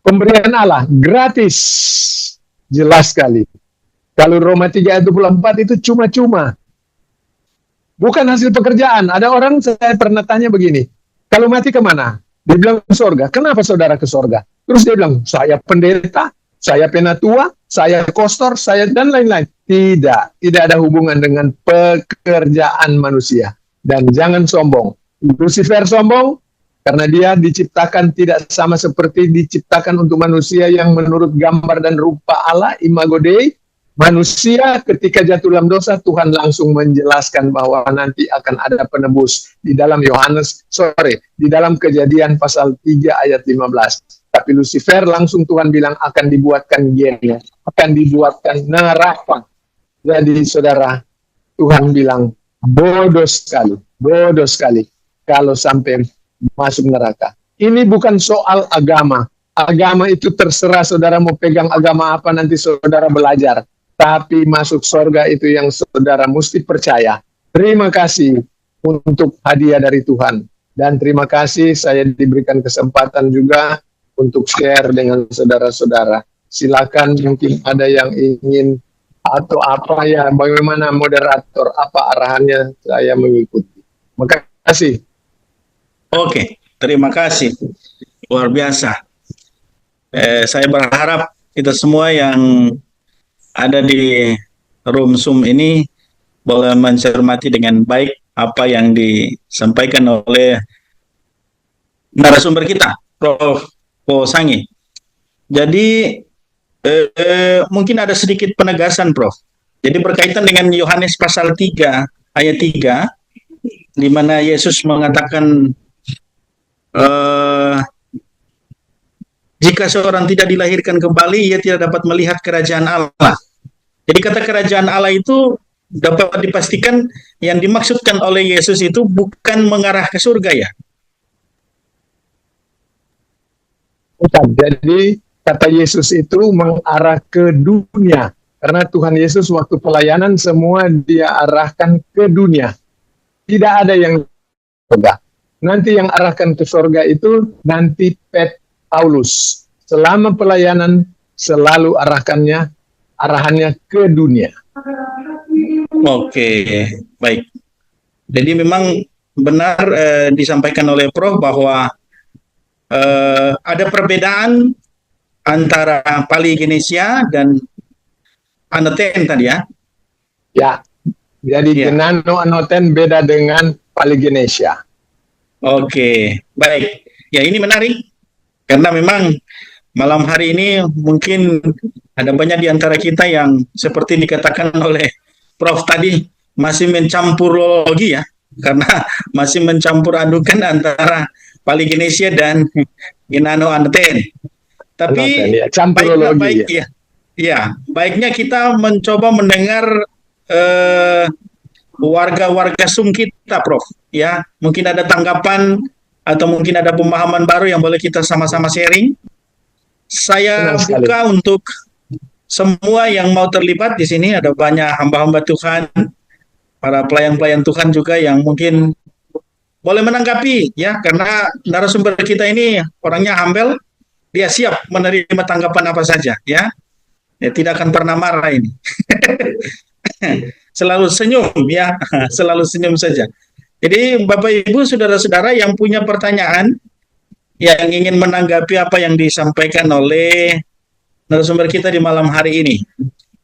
Pemberian Allah gratis. Jelas sekali. Kalau Roma 3 ayat 24 itu cuma-cuma. Bukan hasil pekerjaan. Ada orang saya pernah tanya begini. Kalau mati kemana? Dia bilang ke sorga. Kenapa saudara ke sorga? Terus dia bilang, saya pendeta, saya penatua, saya kostor, saya dan lain-lain. Tidak ada hubungan dengan pekerjaan manusia. Dan jangan sombong. Lucifer sombong karena dia diciptakan tidak sama seperti diciptakan untuk manusia yang menurut gambar dan rupa Allah, imago Dei. Manusia ketika jatuh dalam dosa, Tuhan langsung menjelaskan bahwa nanti akan ada penebus di dalam di dalam Kejadian pasal 3 ayat 15. Tapi Lucifer langsung Tuhan bilang akan dibuatkan genia, akan dibuatkan neraka. Jadi saudara, Tuhan bilang bodoh sekali kalau sampai masuk neraka. Ini bukan soal agama. Agama itu terserah saudara mau pegang agama apa nanti saudara belajar. Tapi masuk surga itu yang saudara mesti percaya. Terima kasih untuk hadiah dari Tuhan. Dan terima kasih saya diberikan kesempatan juga untuk share dengan saudara-saudara. Silakan mungkin ada yang ingin atau apa ya, bagaimana moderator, apa arahannya saya mengikuti. Terima kasih. Oke, terima kasih. Luar biasa. Saya berharap kita semua yang ada di room Zoom ini boleh mencermati dengan baik apa yang disampaikan oleh narasumber kita, Prof. Sangi. Jadi mungkin ada sedikit penegasan, Prof. Jadi berkaitan dengan Yohanes pasal 3 ayat 3 di mana Yesus mengatakan jika seorang tidak dilahirkan kembali, ia tidak dapat melihat kerajaan Allah. Jadi kata kerajaan Allah itu dapat dipastikan yang dimaksudkan oleh Yesus itu bukan mengarah ke surga ya? Bukan. Jadi kata Yesus itu mengarah ke dunia. Karena Tuhan Yesus waktu pelayanan semua dia arahkan ke dunia. Tidak ada yang surga. Nanti yang arahkan ke surga itu nanti Paulus. Selama pelayanan selalu arahannya ke dunia. Oke, baik. Jadi memang benar disampaikan oleh Prof bahwa ada perbedaan antara Paligenesia dan Anoten tadi ya. Ya, jadi Ya. Genano Anoten beda dengan Polygenesia. Oke, baik. Ya, ini menarik karena memang malam hari ini mungkin ada banyak di antara kita yang seperti dikatakan oleh Prof tadi masih mencampurologi ya, karena masih mencampur adukan antara Polygenesia dan Gnano Anten. Anoten, Tapi ya, baiknya campurologi baik ya. ya, ya baiknya kita mencoba mendengar eh, warga-warga Sum kita, Prof. Ya, mungkin ada tanggapan atau mungkin ada pemahaman baru yang boleh kita sama-sama sharing. Senang Saya sekali. buka untuk semua yang mau terlibat di sini. Ada banyak hamba-hamba Tuhan, para pelayan-pelayan Tuhan juga yang mungkin boleh menanggapi ya, karena narasumber kita ini orangnya humble, dia siap menerima tanggapan apa saja ya. Ya, tidak akan pernah marah ini. Selalu senyum ya, selalu senyum saja. Jadi Bapak Ibu saudara-saudara yang punya pertanyaan yang ingin menanggapi apa yang disampaikan oleh narasumber kita di malam hari ini.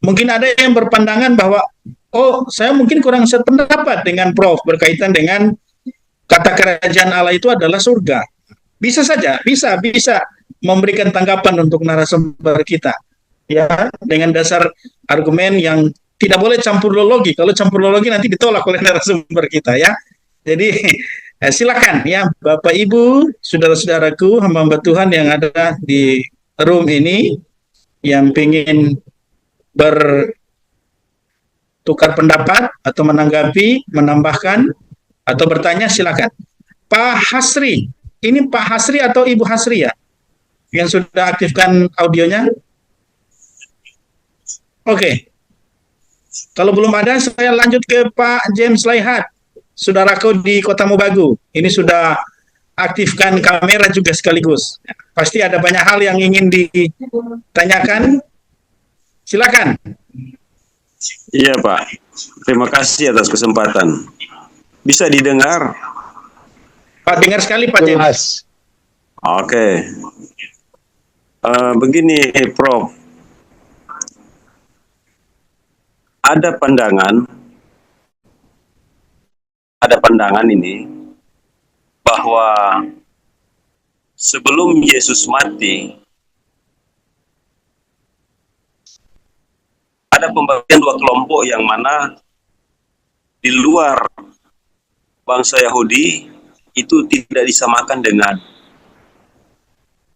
Mungkin ada yang berpandangan bahwa oh, saya mungkin kurang sependapat dengan Prof berkaitan dengan kata kerajaan Allah itu adalah surga. Bisa saja, bisa memberikan tanggapan untuk narasumber kita. Ya, dengan dasar argumen yang tidak boleh campur lologi. Kalau campur lologi nanti ditolak oleh narasumber kita ya. Jadi silakan ya Bapak Ibu, saudara-saudaraku, hamba-hamba Tuhan yang ada di room ini yang ingin bertukar pendapat atau menanggapi, menambahkan atau bertanya silakan. Pak Hasri, ini Pak Hasri atau Ibu Hasri ya? Yang sudah aktifkan audionya? Oke. Kalau belum ada, saya lanjut ke Pak James Laihat, saudaraku di Kota Mobagu. Ini sudah aktifkan kamera juga sekaligus. Pasti ada banyak hal yang ingin ditanyakan. Silakan. Iya Pak, terima kasih atas kesempatan. Bisa didengar? Pak, dengar sekali Pak James. Oke. Begini Prof, ada pandangan ini bahwa sebelum Yesus mati ada pembagian dua kelompok yang mana di luar bangsa Yahudi itu tidak disamakan dengan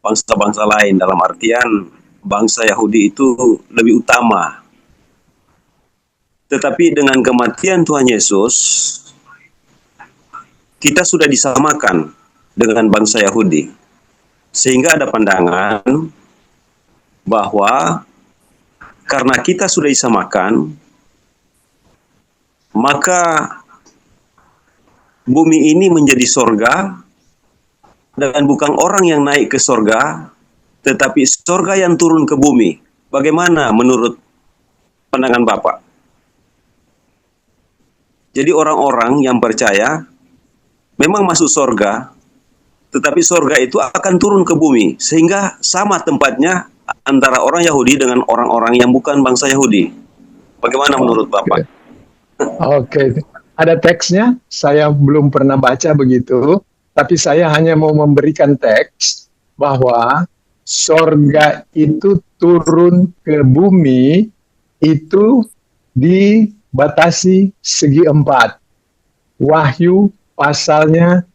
bangsa-bangsa lain, dalam artian bangsa Yahudi itu lebih utama. Tetapi dengan kematian Tuhan Yesus, kita sudah disamakan dengan bangsa Yahudi. Sehingga ada pandangan bahwa karena kita sudah disamakan, maka bumi ini menjadi sorga, dan bukan orang yang naik ke sorga, tetapi sorga yang turun ke bumi. Bagaimana menurut pandangan Bapak? Jadi orang-orang yang percaya memang masuk sorga, tetapi sorga itu akan turun ke bumi, sehingga sama tempatnya antara orang Yahudi dengan orang-orang yang bukan bangsa Yahudi. Bagaimana menurut Bapak? Oke. Ada teksnya, saya belum pernah baca begitu, tapi saya hanya mau memberikan teks bahwa sorga itu turun ke bumi itu dibatasi segi 4. Wahyu pasalnya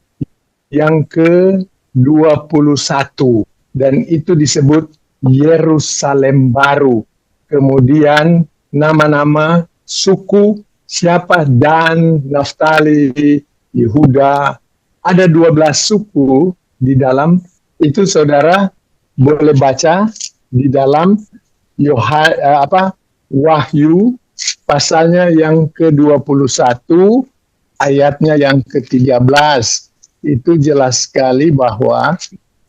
yang ke-21, dan itu disebut Yerusalem baru. Kemudian nama-nama suku siapa, Dan, Naftali, Yehuda, ada 12 suku di dalam itu. Saudara boleh baca di dalam Wahyu pasalnya yang ke-21 ayatnya yang ke-13. Itu jelas sekali bahwa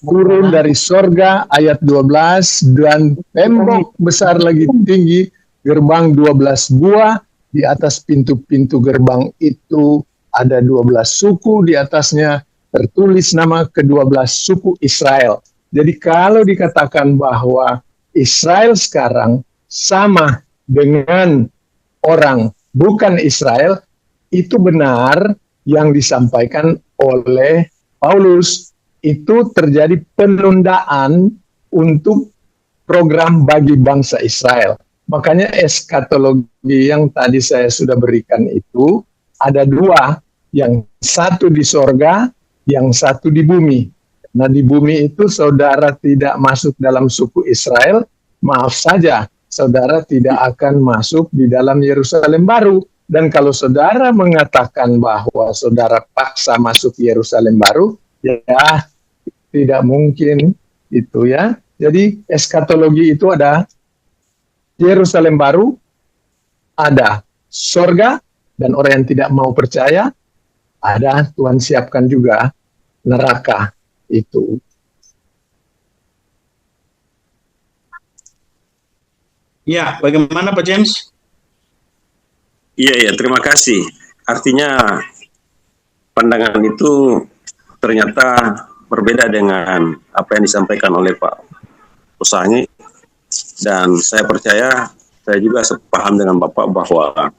turun dari sorga, ayat 12, dan tembok besar lagi tinggi, gerbang 12 buah, di atas pintu-pintu gerbang itu ada 12 suku, di atasnya tertulis nama ke-12 suku Israel. Jadi kalau dikatakan bahwa Israel sekarang sama dengan orang bukan Israel, itu benar yang disampaikan oleh Paulus. Itu terjadi penundaan untuk program bagi bangsa Israel. Makanya eskatologi yang tadi saya sudah berikan itu ada dua, yang satu di sorga, yang satu di bumi. Nah, di bumi itu saudara tidak masuk dalam suku Israel, maaf saja, saudara tidak akan masuk di dalam Yerusalem baru. Dan kalau saudara mengatakan bahwa saudara paksa masuk Yerusalem baru, ya tidak mungkin itu ya. Jadi eskatologi itu ada Yerusalem baru, ada sorga, dan orang yang tidak mau percaya, ada Tuhan siapkan juga neraka itu. Ya, bagaimana Pak James? Iya, terima kasih. Artinya pandangan itu ternyata berbeda dengan apa yang disampaikan oleh Pak Usangi, dan saya percaya, saya juga sepaham dengan Bapak bahwa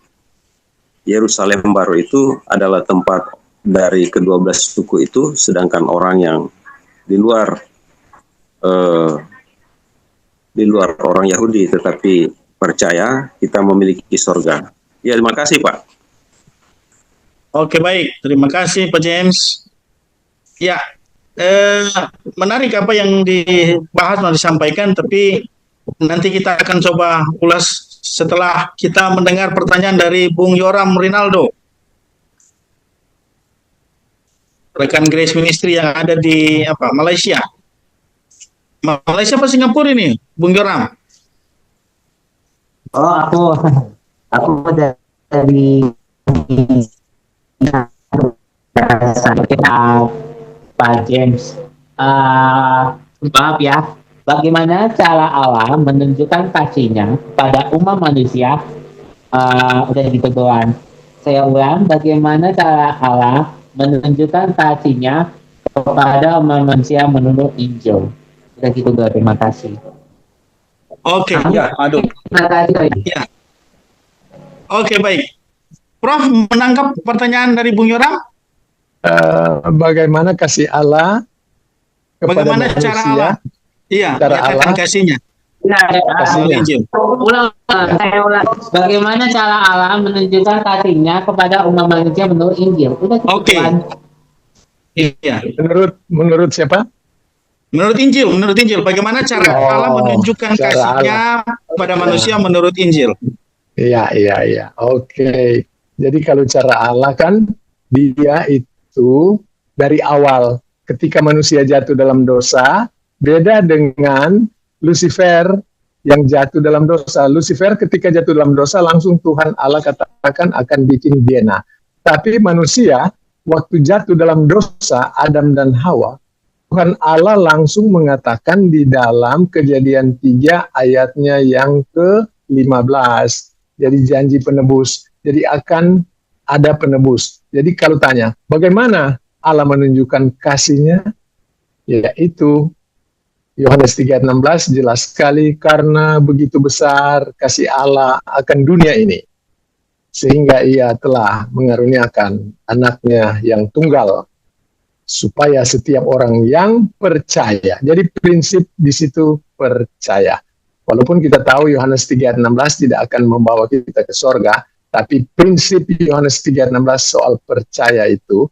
Yerusalem baru itu adalah tempat dari ke-12 suku itu, sedangkan orang yang di luar orang Yahudi tetapi percaya, kita memiliki sorga. Ya, terima kasih Pak. Oke, baik, terima kasih Pak James. Ya, menarik apa yang dibahas dan disampaikan, tapi nanti kita akan coba ulas setelah kita mendengar pertanyaan dari Bung Yoram Rinaldo, rekan Grace Ministry yang ada di Malaysia. Malaysia apa Singapura ini, Bung Yoram? Oh, aku dari Pak James. Maaf ya, bagaimana cara Allah menunjukkan kasih-Nya pada umat manusia? Udah gitu doang. Saya ulang, bagaimana cara Allah menunjukkan kasih-Nya kepada umat manusia menurut Injil? Udah gitu doang, terima kasih. Oke, ya, aduh. Terima kasih. Ya. Oke, baik. Prof, menangkap pertanyaan dari Bung Yoram? Bagaimana kasih Allah kepada Bagaimana manusia? cara Allah? Iya, Cara menyatakan Allah? kasih-Nya. Kasih-Nya. Saya ulang. Bagaimana cara Allah menunjukkan kasih-Nya kepada umat manusia menurut Injil? Udah gitu Oke. doang. Iya. Menurut siapa? Menurut Injil. Bagaimana cara Allah menunjukkan cara kasih-Nya pada manusia menurut Injil? Iya. Oke. Jadi kalau cara Allah kan, dia itu dari awal ketika manusia jatuh dalam dosa, beda dengan Lucifer yang jatuh dalam dosa. Lucifer ketika jatuh dalam dosa langsung Tuhan Allah katakan akan bikin Gehenna. Tapi manusia waktu jatuh dalam dosa, Adam dan Hawa, Tuhan Allah langsung mengatakan di dalam Kejadian 3 ayatnya yang ke-15. Jadi janji penebus. Jadi akan ada penebus. Jadi kalau tanya, bagaimana Allah menunjukkan kasih-Nya? Yaitu Yohanes 3:16 jelas sekali, karena begitu besar kasih Allah akan dunia ini, sehingga Ia telah mengaruniakan anaknya yang tunggal, supaya setiap orang yang percaya. Jadi prinsip di situ percaya. Walaupun kita tahu Yohanes 3:16 tidak akan membawa kita ke sorga, tapi prinsip Yohanes 3:16 soal percaya itu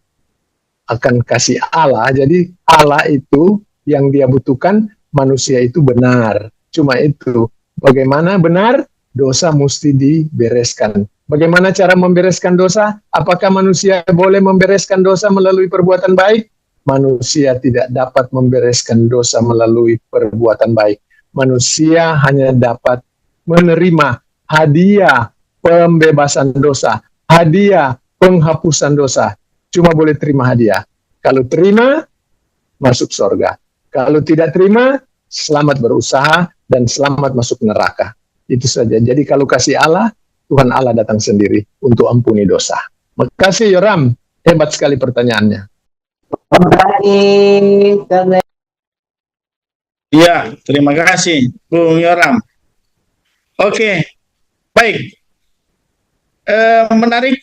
akan kasih Allah. Jadi Allah itu yang dia butuhkan, manusia itu benar. Cuma itu. Bagaimana benar? Dosa mesti dibereskan. Bagaimana cara membereskan dosa? Apakah manusia boleh membereskan dosa melalui perbuatan baik? Manusia tidak dapat membereskan dosa melalui perbuatan baik. Manusia hanya dapat menerima hadiah pembebasan dosa, hadiah penghapusan dosa. Cuma boleh terima hadiah. Kalau terima, masuk surga. Kalau tidak terima, selamat berusaha dan selamat masuk neraka. Itu saja. Jadi kalau kasih Allah, Tuhan Allah datang sendiri untuk ampuni dosa. Makasih Yoram, hebat sekali pertanyaannya. Iya, terima kasih Bung Yoram. Oke, Baik, menarik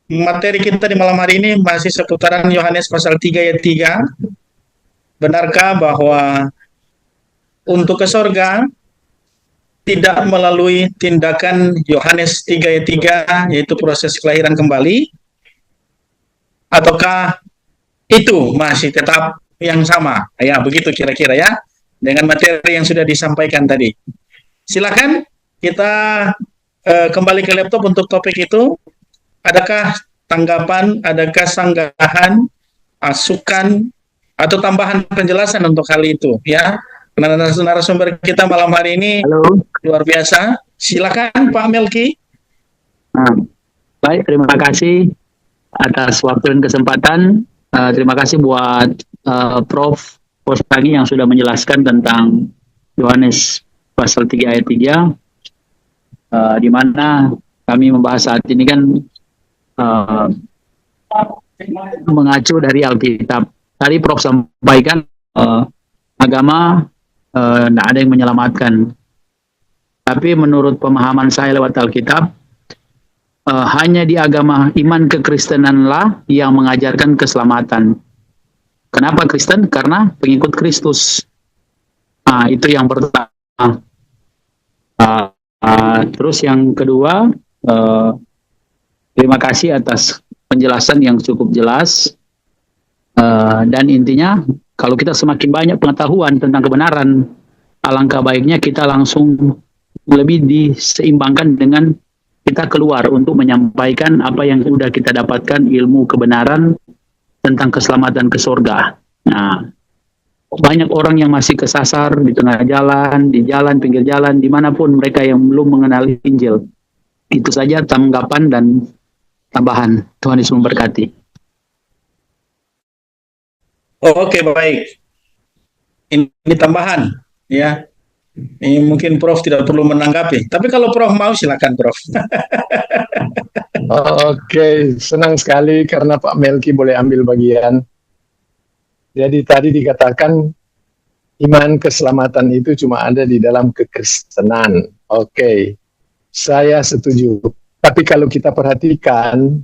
materi kita di malam hari ini masih seputaran Yohanes pasal 3 ayat 3. Benarkah bahwa untuk ke sorga tidak melalui tindakan Yohanes 3 ayat 3, yaitu proses kelahiran kembali, ataukah itu masih tetap yang sama? Ya, begitu kira-kira ya, dengan materi yang sudah disampaikan tadi. Silakan kita kembali ke laptop untuk topik itu. Adakah tanggapan, adakah sanggahan, masukan, atau tambahan penjelasan untuk hal itu? Ya, narasumber kita malam hari ini Halo. luar biasa. Silakan Pak Melki. Baik, terima kasih atas waktu dan kesempatan. Terima kasih buat Prof. Postagi yang sudah menjelaskan tentang Yohanes pasal 3 ayat 3, di mana kami membahas saat ini kan mengacu dari Alkitab. Tadi Prof sampaikan agama tidak ada yang menyelamatkan. Tapi menurut pemahaman saya lewat Alkitab, hanya di agama iman kekristenanlah yang mengajarkan keselamatan. Kenapa Kristen? Karena pengikut Kristus. Itu yang pertama. Terus yang kedua, terima kasih atas penjelasan yang cukup jelas. Dan intinya, kalau kita semakin banyak pengetahuan tentang kebenaran, alangkah baiknya kita langsung lebih diseimbangkan dengan kita keluar untuk menyampaikan apa yang sudah kita dapatkan, ilmu kebenaran tentang keselamatan ke surga. Nah, banyak orang yang masih kesasar di tengah jalan, di jalan, pinggir jalan, dimanapun mereka yang belum mengenal Injil. Itu saja tanggapan dan tambahan. Tuhan Yesus memberkati. Oke, baik. Ini tambahan, ya. Ini mungkin Prof tidak perlu menanggapi. Tapi kalau Prof mau, silakan Prof. Oke, senang sekali karena Pak Melki boleh ambil bagian. Jadi tadi dikatakan iman keselamatan itu cuma ada di dalam kekristenan. Oke, saya setuju. Tapi kalau kita perhatikan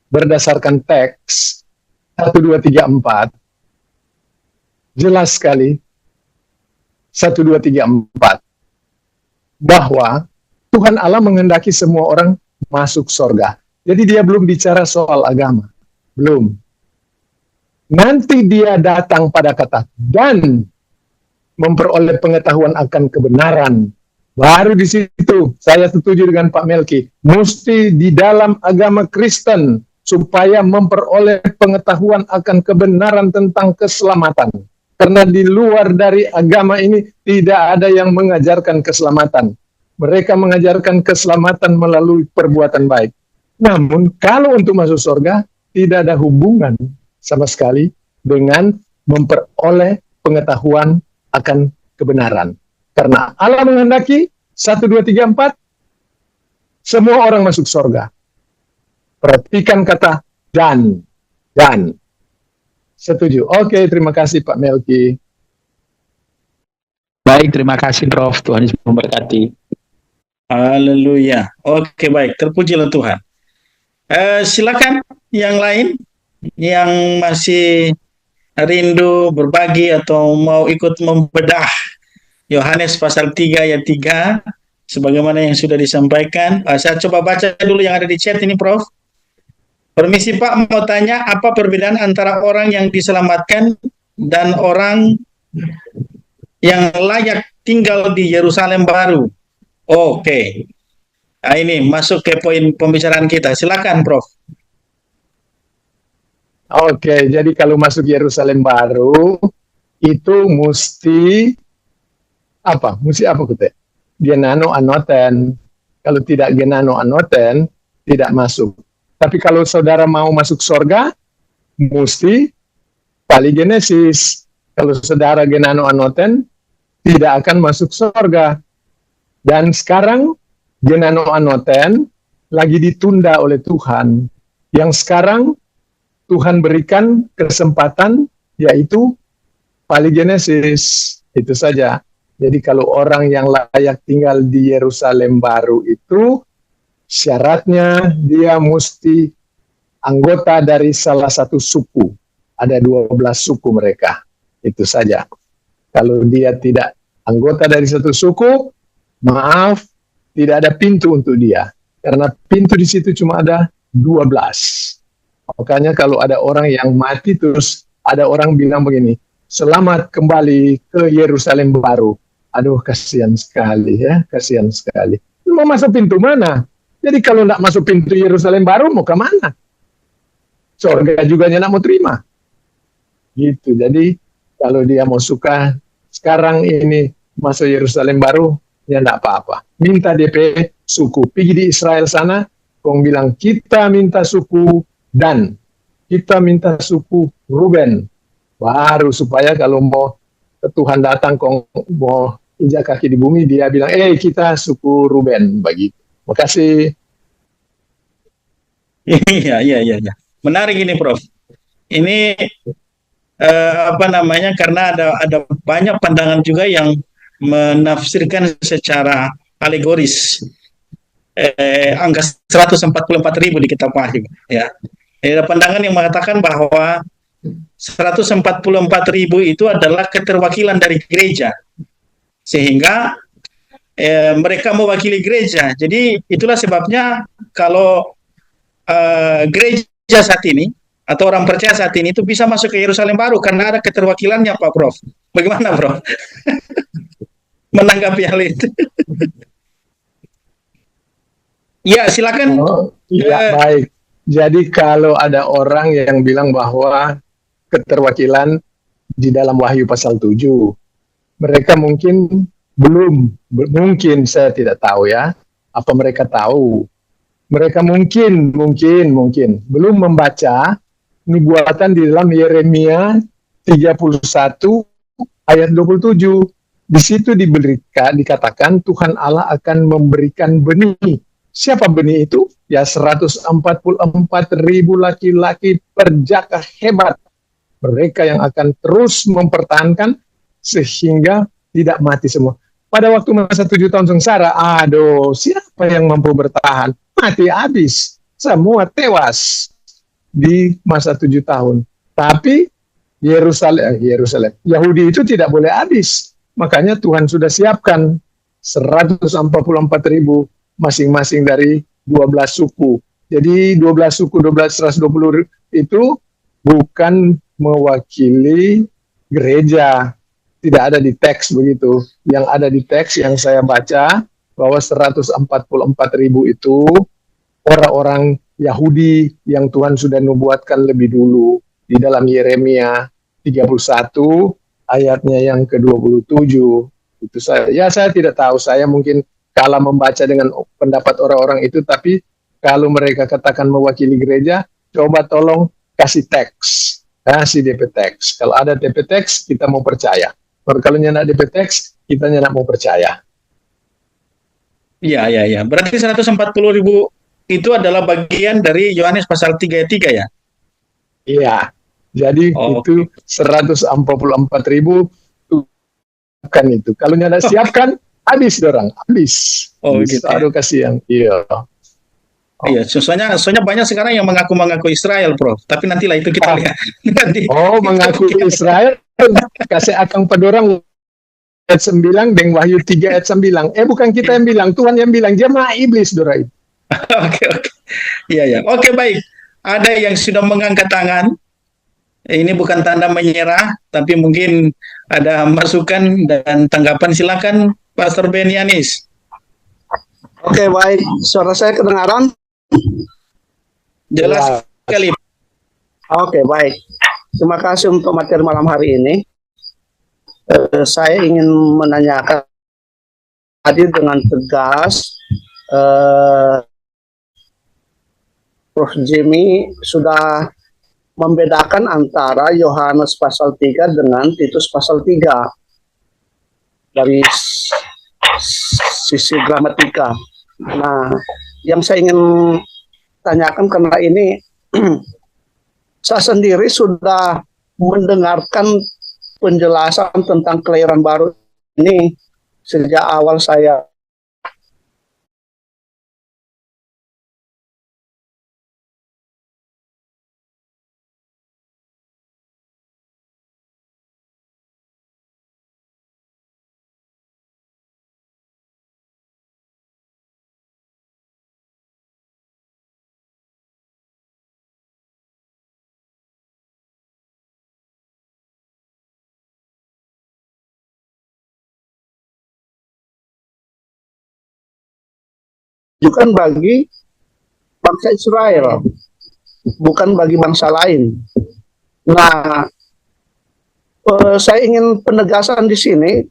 berdasarkan teks 1, 2, 3, 4, jelas sekali 1, 2, 3, 4 bahwa Tuhan Allah menghendaki semua orang masuk surga. Jadi dia belum bicara soal agama. Belum. Nanti dia datang pada kata dan memperoleh pengetahuan akan kebenaran. Baru di situ saya setuju dengan Pak Melki. Mesti di dalam agama Kristen supaya memperoleh pengetahuan akan kebenaran tentang keselamatan. Karena di luar dari agama ini tidak ada yang mengajarkan keselamatan. Mereka mengajarkan keselamatan melalui perbuatan baik. Namun kalau untuk masuk surga tidak ada hubungan sama sekali dengan memperoleh pengetahuan akan kebenaran. Karena Allah menghendaki 1, 2, 3, 4 semua orang masuk surga. Perhatikan kata dan. Setuju. Oke, terima kasih Pak Melki. Baik, terima kasih Prof. Tuhan Yesus memberkati. Haleluya. Oke, baik. Terpujilah Tuhan. Silakan yang lain yang masih rindu berbagi atau mau ikut membedah Yohanes pasal 3 ayat 3 sebagaimana yang sudah disampaikan. Saya coba baca dulu yang ada di chat ini, Prof. Permisi Pak, mau tanya apa perbedaan antara orang yang diselamatkan dan orang yang layak tinggal di Yerusalem baru? Oke. Nah, ini masuk ke poin pembicaraan kita. Silakan, Prof. Oke, jadi kalau masuk Yerusalem baru itu mesti apa? Mesti apa kita? Genano anoten. Kalau tidak genano anoten, tidak masuk. Tapi kalau saudara mau masuk surga, mesti paligenesis. Kalau saudara genano anoten, tidak akan masuk surga. Dan sekarang genano anoten lagi ditunda oleh Tuhan. Yang sekarang Tuhan berikan kesempatan yaitu paligenesis. Itu saja. Jadi kalau orang yang layak tinggal di Yerusalem baru itu syaratnya dia mesti anggota dari salah satu suku. Ada 12 suku mereka. Itu saja. Kalau dia tidak anggota dari satu suku, maaf, tidak ada pintu untuk dia. Karena pintu di situ cuma ada 12. Makanya kalau ada orang yang mati terus ada orang bilang begini, selamat kembali ke Yerusalem baru. Aduh, kasihan sekali ya, kasihan sekali. Mau masuk pintu mana? Jadi kalau tidak masuk pintu Yerusalem baru, mau ke mana? Surga juga tidak mau terima. Gitu. Jadi kalau dia mau suka sekarang ini masuk Yerusalem baru, ya tidak apa-apa. Minta DP suku. Pergi di Israel sana, kong bilang kita minta suku Dan, kita minta suku Ruben. Baru supaya kalau mau Tuhan datang, kong mau injak kaki di bumi, dia bilang, kita suku Ruben. Begitu. Makasih. Iya. Menarik ini, Prof. Ini karena ada banyak pandangan juga yang menafsirkan secara alegoris angka 144.000 di kitab Wahyu. Ya. Ada pandangan yang mengatakan bahwa 144.000 itu adalah keterwakilan dari gereja, sehingga mereka mewakili gereja. Jadi itulah sebabnya kalau gereja saat ini atau orang percaya saat ini itu bisa masuk ke Yerusalem baru karena ada keterwakilannya, Pak Prof. Bagaimana, Prof? Menanggapi hal itu? Ya, silakan. Baik. Jadi kalau ada orang yang bilang bahwa keterwakilan di dalam Wahyu pasal 7, mereka mungkin mungkin saya tidak tahu ya, apa mereka tahu. Mereka mungkin belum membaca nubuatan di dalam Yeremia 31 ayat 27. Di situ dikatakan Tuhan Allah akan memberikan benih. Siapa benih itu? Ya 144.000 laki-laki perjaka hebat. Mereka yang akan terus mempertahankan sehingga tidak mati semua. Pada waktu masa 7 tahun sengsara, siapa yang mampu bertahan? Mati habis. Semua tewas di masa 7 tahun. Tapi Yerusalem, Yahudi itu tidak boleh habis. Makanya Tuhan sudah siapkan 144.000 masing-masing dari 12 suku. Jadi 12 suku, 120 itu bukan mewakili gereja. Tidak ada di teks begitu. Yang ada di teks yang saya baca, bahwa 144.000 itu orang-orang Yahudi yang Tuhan sudah nubuatkan lebih dulu di dalam Yeremia 31 ayatnya yang ke-27. Itu saya tidak tahu, saya mungkin kalah membaca dengan pendapat orang-orang itu, tapi kalau mereka katakan mewakili gereja, coba tolong kasih teks, kasih DP teks. Kalau ada DP teks, kita mau percaya. Kalau tidak DP teks, kita tidak mau percaya. Iya. Berarti 140.000 itu adalah bagian dari Yohanes pasal 3 ayat 3 ya? Iya. Jadi itu 144.000 kan itu. Kalau tidak siapkan, habis dorang, habis. Gitu. Aduh kasihan. Iya. Iya, soalnya banyak sekarang yang mengaku Israel, Prof. Tapi nantilah itu kita lihat. Mengaku Israel, kasih akang pedorang ayat 9 dengan Wahyu 3 ayat 9. Bukan kita yang bilang, Tuhan yang bilang, jemaah iblis dorai. Oke. Iya. Oke, baik. Ada yang sudah mengangkat tangan. Ini bukan tanda menyerah, tapi mungkin ada masukan dan tanggapan. Silakan, Pastor Benianis. Oke, baik. Suara saya kedengaran? Jelas sekali. Oke, baik. Terima kasih untuk materi malam hari ini. Saya ingin menanyakan tadi dengan tegas, Prof. Jimmy sudah membedakan antara Yohanes pasal 3 dengan Titus pasal 3 dari sisi gramatika. Nah, yang saya ingin tanyakan karena ini saya sendiri sudah mendengarkan penjelasan tentang kelahiran baru ini sejak awal saya tujukan bagi bangsa Israel, bukan bagi bangsa lain. Nah, saya ingin penegasan di sini,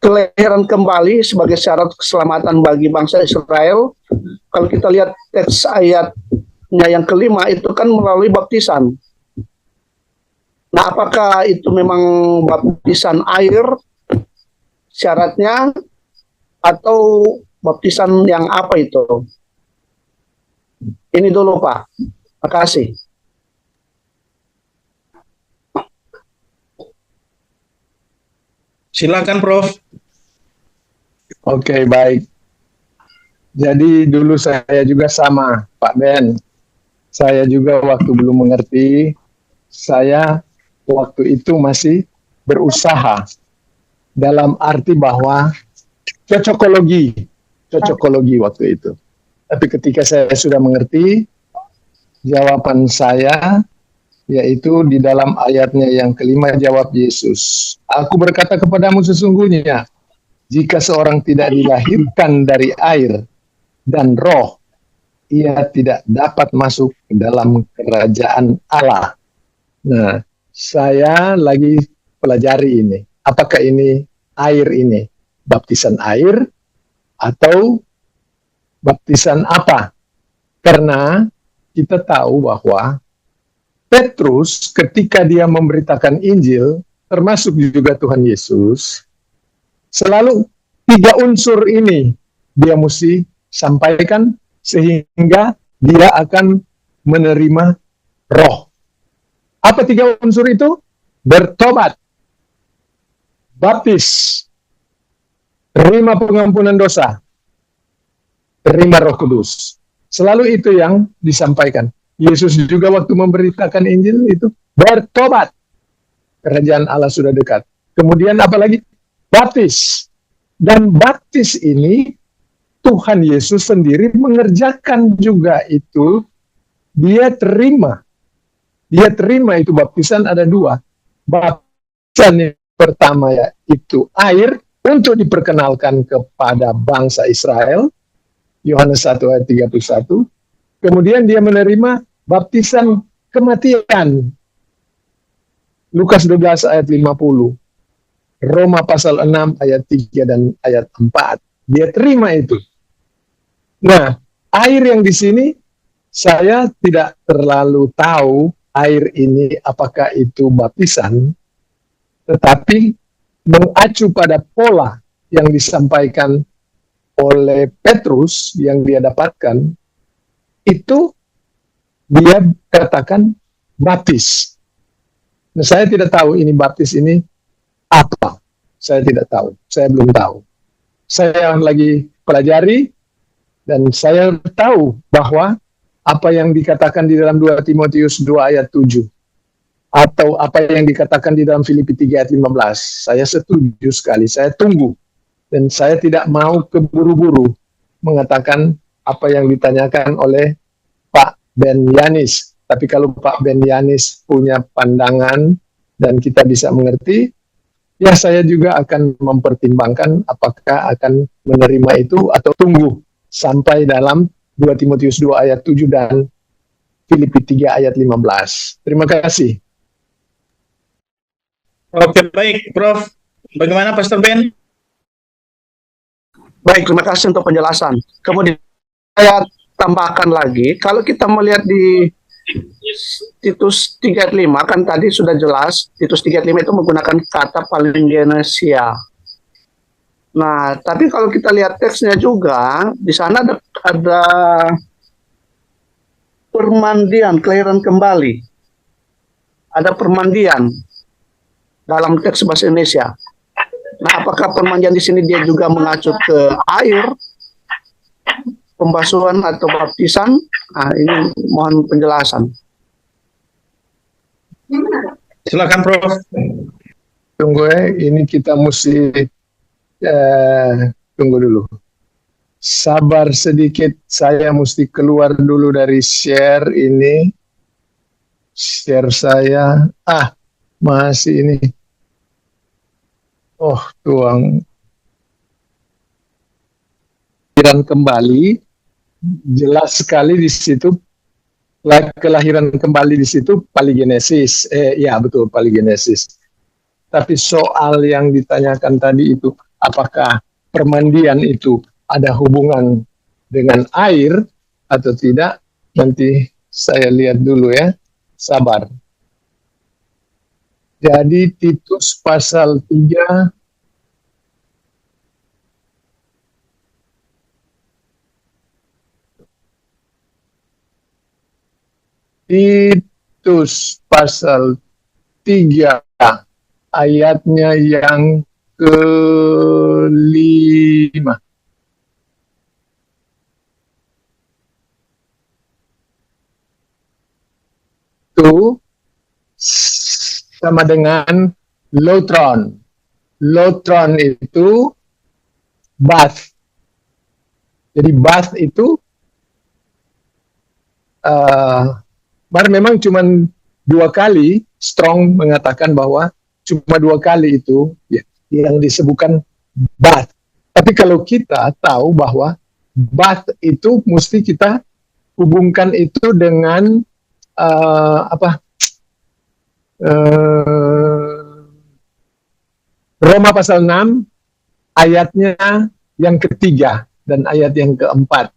kelahiran kembali sebagai syarat keselamatan bagi bangsa Israel. Kalau kita lihat teks ayatnya yang kelima itu kan melalui baptisan. Nah, apakah itu memang baptisan air syaratnya atau baptisan yang apa itu? Ini dulu, Pak. Terima kasih. Silakan, Prof. Oke, baik. Jadi dulu saya juga sama, Pak Ben. Saya juga waktu belum mengerti, saya waktu itu masih berusaha dalam arti bahwa cocokologi waktu itu. Tapi ketika saya sudah mengerti, jawaban saya yaitu di dalam ayatnya yang kelima, jawab Yesus, "Aku berkata kepadamu sesungguhnya, jika seorang tidak dilahirkan dari air dan roh, ia tidak dapat masuk ke dalam kerajaan Allah." Nah, saya lagi pelajari ini. Apakah ini air ini? Baptisan air atau baptisan apa? Karena kita tahu bahwa Petrus ketika dia memberitakan Injil, termasuk juga Tuhan Yesus, selalu 3 unsur ini dia mesti sampaikan sehingga dia akan menerima roh. Apa 3 unsur itu? Bertobat, baptis, terima pengampunan dosa, terima Roh Kudus. Selalu itu yang disampaikan. Yesus juga waktu memberitakan Injil itu bertobat, kerajaan Allah sudah dekat. Kemudian apalagi? Baptis. Dan baptis ini Tuhan Yesus sendiri mengerjakan juga itu. Dia terima itu baptisan ada 2. Baptisan yang pertama yaitu air untuk diperkenalkan kepada bangsa Israel, Yohanes 1 ayat 31. Kemudian dia menerima baptisan kematian, Lukas 12 ayat 50. Roma pasal 6 ayat 3 dan ayat 4. Dia terima itu. Nah, air yang di sini saya tidak terlalu tahu air ini apakah itu baptisan, tetapi mengacu pada pola yang disampaikan oleh Petrus yang dia dapatkan, itu dia katakan baptis. Nah, saya tidak tahu ini baptis ini apa. Saya tidak tahu. Saya belum tahu. Saya lagi pelajari dan saya tahu bahwa apa yang dikatakan di dalam 2 Timotius 2 ayat 7 atau apa yang dikatakan di dalam Filipi 3 ayat 15, saya setuju sekali. Saya tunggu dan saya tidak mau keburu-buru mengatakan apa yang ditanyakan oleh Pak Ben Yanis. Tapi kalau Pak Ben Yanis punya pandangan dan kita bisa mengerti, ya saya juga akan mempertimbangkan apakah akan menerima itu atau tunggu sampai dalam 2 Timotius 2 ayat 7 dan Filipi 3 ayat 15. Terima kasih. Oke, baik, Prof. Bagaimana, Pastor Ben? Baik, terima kasih untuk penjelasan. Kemudian saya tambahkan lagi, kalau kita melihat di Titus 3 ayat 5, kan tadi sudah jelas, Titus 3 ayat 5 itu menggunakan kata palingenesia. Nah, tapi kalau kita lihat teksnya juga, di sana ada permandian, kelahiran kembali. Ada permandian dalam teks bahasa Indonesia. Nah, apakah permandian di sini dia juga mengacu ke air, pembasuhan atau baptisan? Nah, ini mohon penjelasan. Silakan Prof. Tunggu ini kita mesti tunggu dulu. Sabar sedikit, saya mesti keluar dulu dari share ini. Share saya. Masih ini. Oh, tuang. Kelahiran kembali. Jelas sekali di situ. Kelahiran kembali di situ paligenesis. Ya betul, paligenesis. Tapi soal yang ditanyakan tadi itu, apakah permandian itu ada hubungan dengan air atau tidak? Nanti saya lihat dulu ya. Sabar. Jadi Titus pasal 3 Titus pasal 3 ayatnya yang ke-5. Itu sama dengan lotron. Lotron itu bath. Jadi bath itu memang cuma 2 kali. Strong mengatakan bahwa cuma 2 kali itu ya, yang disebutkan bath. Tapi kalau kita tahu bahwa bath itu mesti kita hubungkan itu dengan Roma pasal 6 ayatnya yang ketiga dan ayat yang keempat.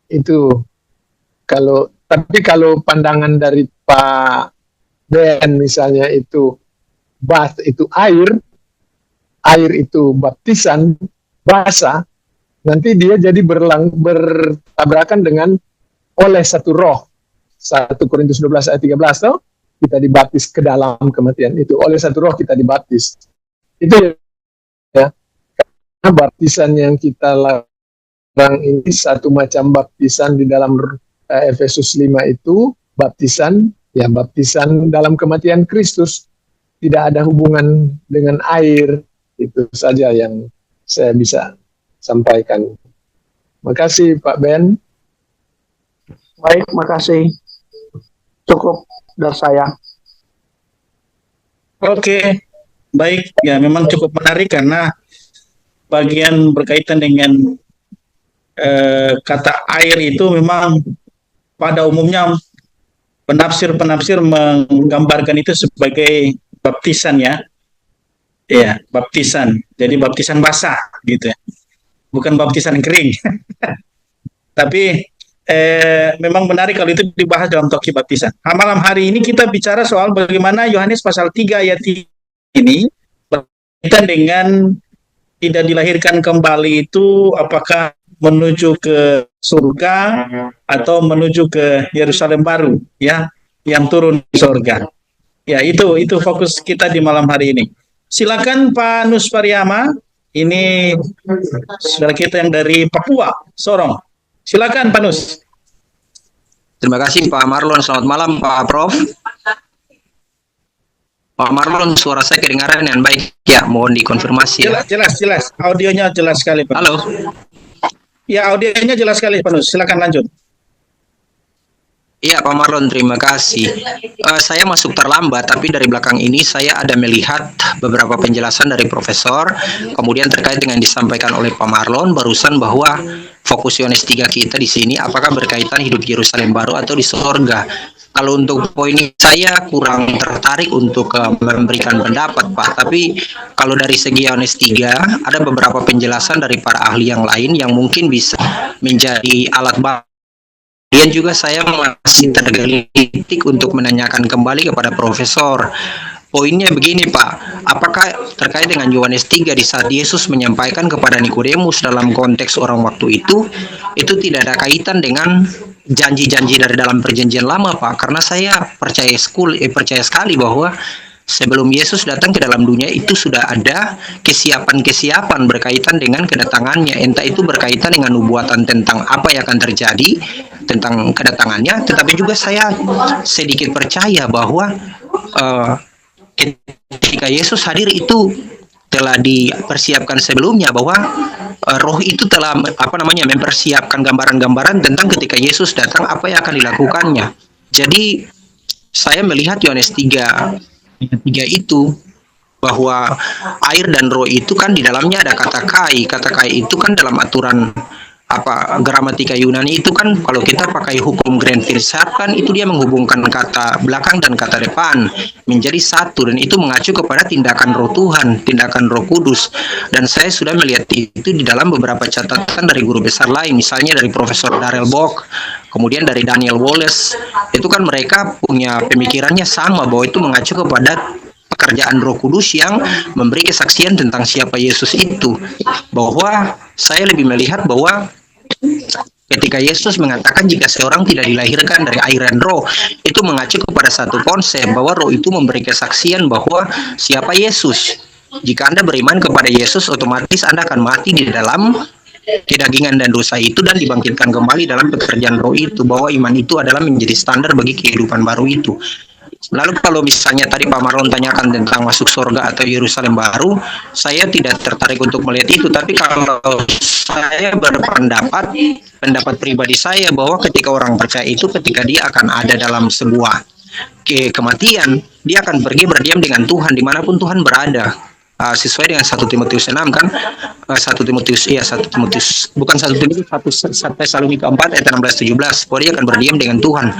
Itu tapi kalau pandangan dari Pak Ben misalnya itu bath itu air itu baptisan basah, nanti dia jadi bertabrakan dengan oleh satu roh. 1 Korintus 12 ayat 13 toh, kita dibaptis ke dalam kematian itu. Oleh satu roh kita dibaptis. Itu ya. Karena baptisan yang kita larang ini satu macam baptisan di dalam Efesus 5 itu baptisan dalam kematian Kristus. Tidak ada hubungan dengan air. Itu saja yang saya bisa sampaikan. Makasih Pak Ben. Baik, makasih. Cukup dari saya. Oke, baik. Ya, memang cukup menarik karena bagian berkaitan dengan kata air itu memang pada umumnya penafsir-penafsir menggambarkan itu sebagai baptisan ya. Ya, baptisan. Jadi baptisan basah gitu ya. Bukan baptisan kering. Tapi memang menarik kalau itu dibahas dalam topik baptisan. Malam hari ini kita bicara soal bagaimana Yohanes pasal 3 ayat ini berkaitan dengan tidak dilahirkan kembali itu apakah menuju ke surga atau menuju ke Yerusalem baru ya, yang turun di surga. Ya, itu fokus kita di malam hari ini. Silakan Pak Nus Pariyama, ini saudara kita yang dari Papua, Sorong. Silakan Pak Nus. Terima kasih Pak Marlon. Selamat malam Pak Prof. Pak Marlon, suara saya kedengaran dengan baik ya, mohon dikonfirmasi. Jelas. Audionya jelas sekali Pak. Halo. Ya, audionya jelas sekali Pak Nus. Silakan lanjut. Iya Pak Marlon, terima kasih. Saya masuk terlambat, tapi dari belakang ini saya ada melihat beberapa penjelasan dari Profesor, kemudian terkait dengan disampaikan oleh Pak Marlon barusan bahwa fokus Yohanes 3 kita di sini apakah berkaitan hidup Yerusalem baru atau di surga. Kalau untuk poin ini saya kurang tertarik untuk memberikan pendapat Pak, tapi kalau dari segi Yohanes 3 ada beberapa penjelasan dari para ahli yang lain yang mungkin bisa menjadi alat bantu. Dan juga saya masih tergelitik untuk menanyakan kembali kepada Profesor. Poinnya begini Pak, apakah terkait dengan Yohanes 3 di saat Yesus menyampaikan kepada Nikodemus dalam konteks orang waktu itu tidak ada kaitan dengan janji-janji dari dalam perjanjian lama Pak? Karena saya percaya sekali bahwa sebelum Yesus datang ke dalam dunia itu sudah ada kesiapan-kesiapan berkaitan dengan kedatangannya, entah itu berkaitan dengan nubuatan tentang apa yang akan terjadi tentang kedatangannya, tetapi juga saya sedikit percaya bahwa ketika Yesus hadir itu telah dipersiapkan sebelumnya, bahwa Roh itu telah mempersiapkan gambaran-gambaran tentang ketika Yesus datang apa yang akan dilakukannya. Jadi saya melihat Yohanes 3 itu bahwa air dan roh itu kan di dalamnya ada kata kai. Kata kai itu kan dalam aturan gramatika Yunani itu kan, kalau kita pakai hukum grand filsafat kan itu dia menghubungkan kata belakang dan kata depan menjadi satu, dan itu mengacu kepada tindakan Roh Tuhan, tindakan Roh Kudus. Dan saya sudah melihat itu di dalam beberapa catatan dari guru besar lain, misalnya dari Profesor Darrell Bock, kemudian dari Daniel Wallace. Itu kan mereka punya pemikirannya sama, bahwa itu mengacu kepada pekerjaan Roh Kudus yang memberi kesaksian tentang siapa Yesus itu. Bahwa saya lebih melihat bahwa ketika Yesus mengatakan jika seorang tidak dilahirkan dari air dan roh, itu mengacu kepada satu konsep bahwa roh itu memberi kesaksian bahwa siapa Yesus. Jika Anda beriman kepada Yesus, otomatis Anda akan mati di dalam kedagingan dan dosa itu dan dibangkitkan kembali dalam pekerjaan roh itu, bahwa iman itu adalah menjadi standar bagi kehidupan baru itu. Lalu kalau misalnya tadi Pak Marlon tanyakan tentang masuk surga atau Yerusalem baru, saya tidak tertarik untuk melihat itu. Tapi kalau saya pendapat pribadi saya bahwa ketika orang percaya itu, ketika dia akan ada dalam sebuah kematian, dia akan pergi berdiam dengan Tuhan dimanapun Tuhan berada. Sesuai dengan 1 Timotius 6 kan, 1 Timotius 1 Tesalonika 4 ayat 16-17, bahwa dia akan berdiam dengan Tuhan.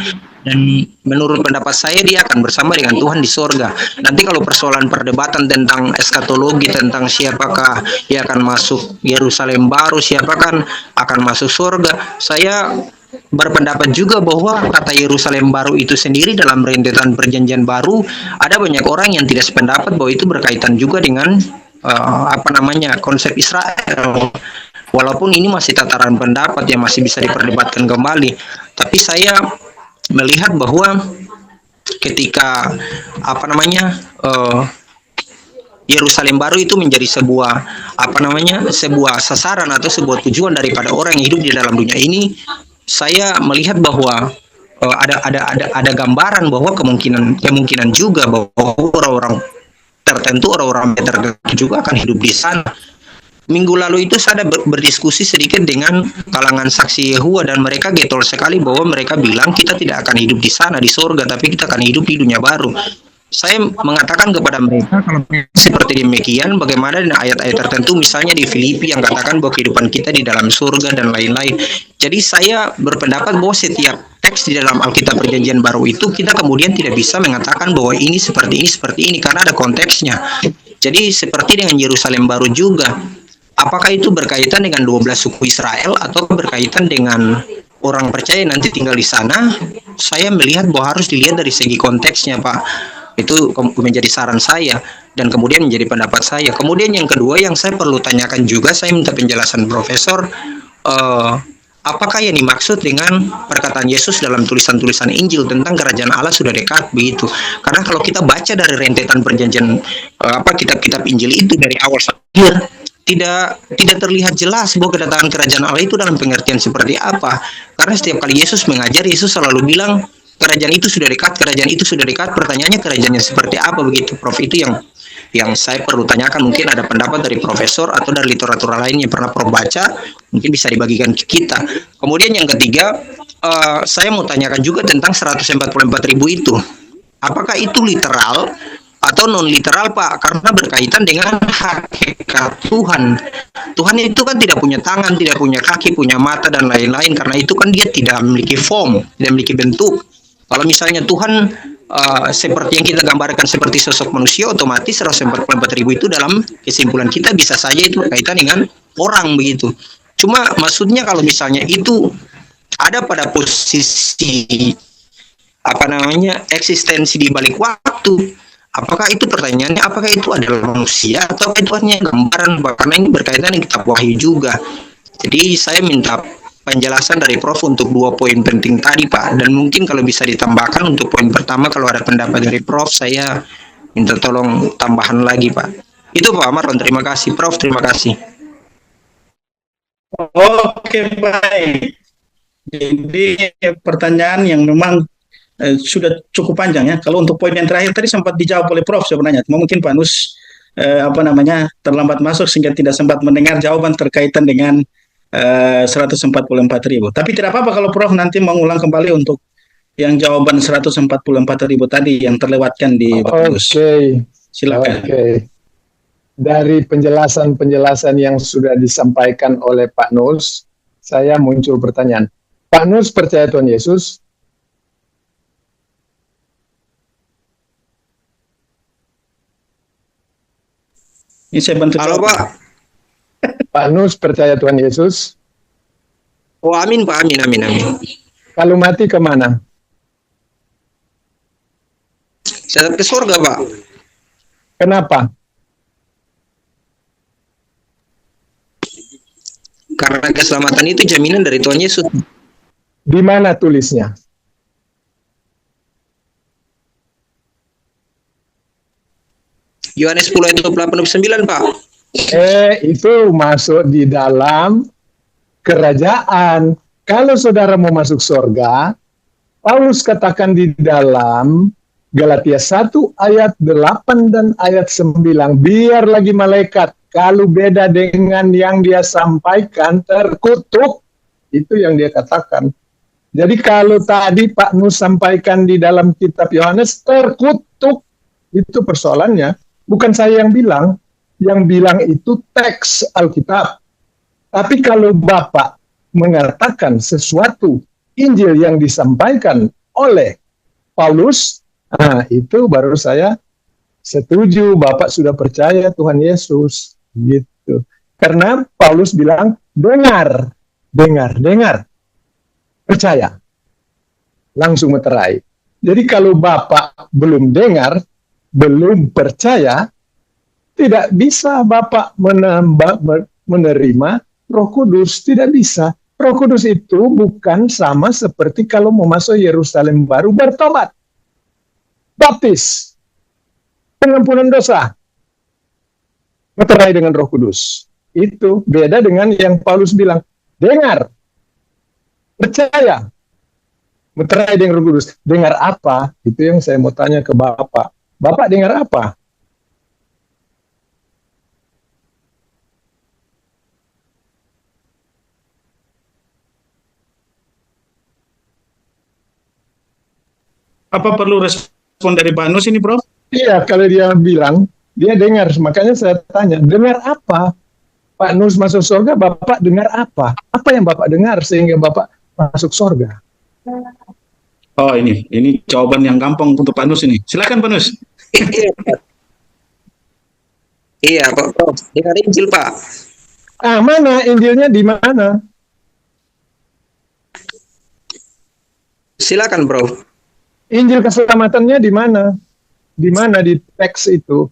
Dan menurut pendapat saya dia akan bersama dengan Tuhan di sorga. Nanti kalau persoalan perdebatan tentang eskatologi, tentang siapakah yang akan masuk Yerusalem baru, siapakah akan masuk sorga, saya berpendapat juga bahwa kata Yerusalem baru itu sendiri dalam rentetan perjanjian baru, ada banyak orang yang tidak sependapat bahwa itu berkaitan juga dengan konsep Israel. Walaupun ini masih tataran pendapat yang masih bisa diperdebatkan kembali, tapi saya melihat bahwa ketika Yerusalem baru itu menjadi sebuah sasaran atau sebuah tujuan daripada orang yang hidup di dalam dunia ini, saya melihat bahwa ada gambaran bahwa kemungkinan juga bahwa orang-orang tertentu, orang-orang tertentu juga akan hidup di sana. Minggu lalu itu saya berdiskusi sedikit dengan kalangan saksi Yehova, dan mereka getol sekali bahwa mereka bilang kita tidak akan hidup di sana di surga, tapi kita akan hidup di dunia baru. Saya mengatakan kepada mereka, kalau seperti demikian, bagaimana dengan ayat-ayat tertentu, misalnya di Filipi yang katakan bahwa kehidupan kita di dalam surga dan lain-lain. Jadi saya berpendapat bahwa setiap teks di dalam Alkitab Perjanjian Baru itu kita kemudian tidak bisa mengatakan bahwa ini seperti ini karena ada konteksnya. Jadi seperti dengan Yerusalem baru juga, apakah itu berkaitan dengan 12 suku Israel atau berkaitan dengan orang percaya nanti tinggal di sana? Saya melihat bahwa harus dilihat dari segi konteksnya, Pak. Itu menjadi saran saya dan kemudian menjadi pendapat saya. Kemudian yang kedua yang saya perlu tanyakan juga, saya minta penjelasan Profesor, apakah yang dimaksud dengan perkataan Yesus dalam tulisan-tulisan Injil tentang kerajaan Allah sudah dekat begitu? Karena kalau kita baca dari rentetan perjanjian kitab-kitab Injil itu dari awal sampai akhir, tidak terlihat jelas bahwa kedatangan kerajaan Allah itu dalam pengertian seperti apa. Karena setiap kali Yesus mengajar, Yesus selalu bilang kerajaan itu sudah dekat, kerajaan itu sudah dekat. Pertanyaannya kerajaannya seperti apa begitu, Prof? Itu yang saya perlu tanyakan. Mungkin ada pendapat dari Profesor atau dari literatur lain yang pernah Prof baca, mungkin bisa dibagikan ke kita. Kemudian yang ketiga, saya mau tanyakan juga tentang 144.000 itu. Apakah itu literal atau non literal, Pak? Karena berkaitan dengan hakikat Tuhan. Tuhan itu kan tidak punya tangan, tidak punya kaki, punya mata dan lain-lain. Karena itu kan dia tidak memiliki form, tidak memiliki bentuk. Kalau misalnya Tuhan seperti yang kita gambarkan seperti sosok manusia, otomatis 144.000 itu dalam kesimpulan kita bisa saja itu berkaitan dengan orang begitu. Cuma maksudnya kalau misalnya itu ada pada posisi eksistensi di balik waktu, apakah itu pertanyaannya, apakah itu adalah manusia atau itu hanya gambaran? Karena ini berkaitan dengan kitab Wahyu juga. Jadi saya minta penjelasan dari Prof untuk 2 poin penting tadi, Pak. Dan mungkin kalau bisa ditambahkan untuk poin pertama, kalau ada pendapat dari Prof, saya Minta tolong tambahan lagi, Pak. Itu Pak Marlon, terima kasih. Prof, terima kasih. Oke, baik. Jadi pertanyaan yang memang sudah cukup panjang ya. Kalau untuk poin yang terakhir tadi sempat dijawab oleh Prof sebenarnya. Mungkin Pak Nus terlambat masuk sehingga tidak sempat mendengar jawaban terkaitan dengan 144.000. Tapi tidak apa-apa kalau Prof nanti mengulang kembali untuk yang jawaban 144.000 tadi yang terlewatkan di Pak Nus. Oke. Silakan. Oke. Dari penjelasan-penjelasan yang sudah disampaikan oleh Pak Nus, saya muncul pertanyaan. Pak Nus percaya Tuhan Yesus? Ini saya bantu. Halo Pak. Pak Nus percaya Tuhan Yesus? Oh amin Pak, amin, amin, amin. Kalau mati kemana? Saya ke surga Pak. Kenapa? Karena keselamatan itu jaminan dari Tuhan Yesus. Di mana tulisnya? Yohanes 10 ayat 28-29 Pak. Itu masuk di dalam kerajaan. Kalau saudara mau masuk surga, Paulus katakan di dalam Galatia 1 ayat 8 dan ayat 9, biar lagi malaikat, kalau beda dengan yang dia sampaikan, terkutuk. Itu yang dia katakan. Jadi kalau tadi Pak Nus sampaikan di dalam kitab Yohanes, terkutuk. Itu persoalannya. Bukan saya yang bilang itu teks Alkitab. Tapi kalau Bapak mengatakan sesuatu Injil yang disampaikan oleh Paulus, itu baru saya setuju, Bapak sudah percaya Tuhan Yesus. Gitu. Karena Paulus bilang, dengar. Percaya. Langsung meterai. Jadi kalau Bapak belum dengar, belum percaya, tidak bisa Bapak menerima Roh Kudus, tidak bisa. Roh Kudus itu bukan sama seperti kalau mau masuk Yerusalem baru bertobat. Baptis. Pengampunan dosa. Meterai dengan Roh Kudus. Itu beda dengan yang Paulus bilang, dengar. Percaya. Meterai dengan Roh Kudus. Dengar apa? Itu yang saya mau tanya ke Bapak. Bapak dengar apa? Apa perlu respon dari Pak Nus ini, Prof? Iya, kalau dia bilang, dia dengar. Makanya saya tanya, dengar apa? Pak Nus masuk surga, Bapak dengar apa? Apa yang Bapak dengar sehingga Bapak masuk surga? Oh, ini jawaban yang gampang untuk Pak Nus ini. Silakan Pak Nus. Iya Pak Prof, dengar Injil Pak. Mana Injilnya di mana? Silakan Prof. Injil keselamatannya di mana? Di mana di teks itu?